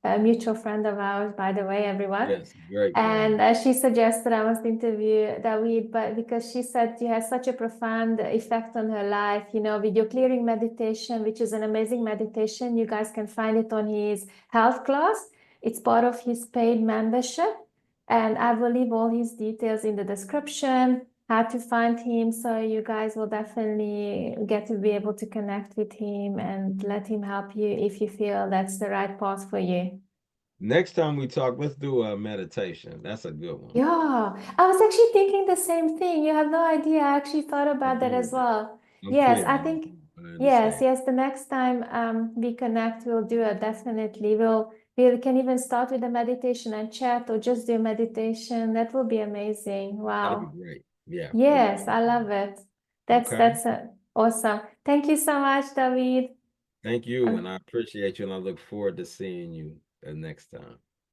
a mutual friend of ours, by the way, everyone. Yes, great And friend. she suggested I must interview Dawood, but because she said you have such a profound effect on her life, with your clearing meditation, which is an amazing meditation. You guys can find it on his health class. It's part of his paid membership. And I will leave all his details in the description, how to find him. So you guys will definitely get to be able to connect with him and let him help you if you feel that's the right path for you. Next time we talk, let's do a meditation. That's a good one. Yeah, I was actually thinking the same thing. You have no idea. I actually thought Let's about that do as it. well. I'm Yes, clear I now. think I yes, understand. yes. The next time we connect, we'll do it definitely. We can even start with a meditation and chat, or just do meditation. That will be amazing. That'd be Wow. great. Yeah, that'd be Yes, I love it. That's okay. awesome. Thank you so much, David. Thank you, and Um, I appreciate you, and I look forward to seeing you next time.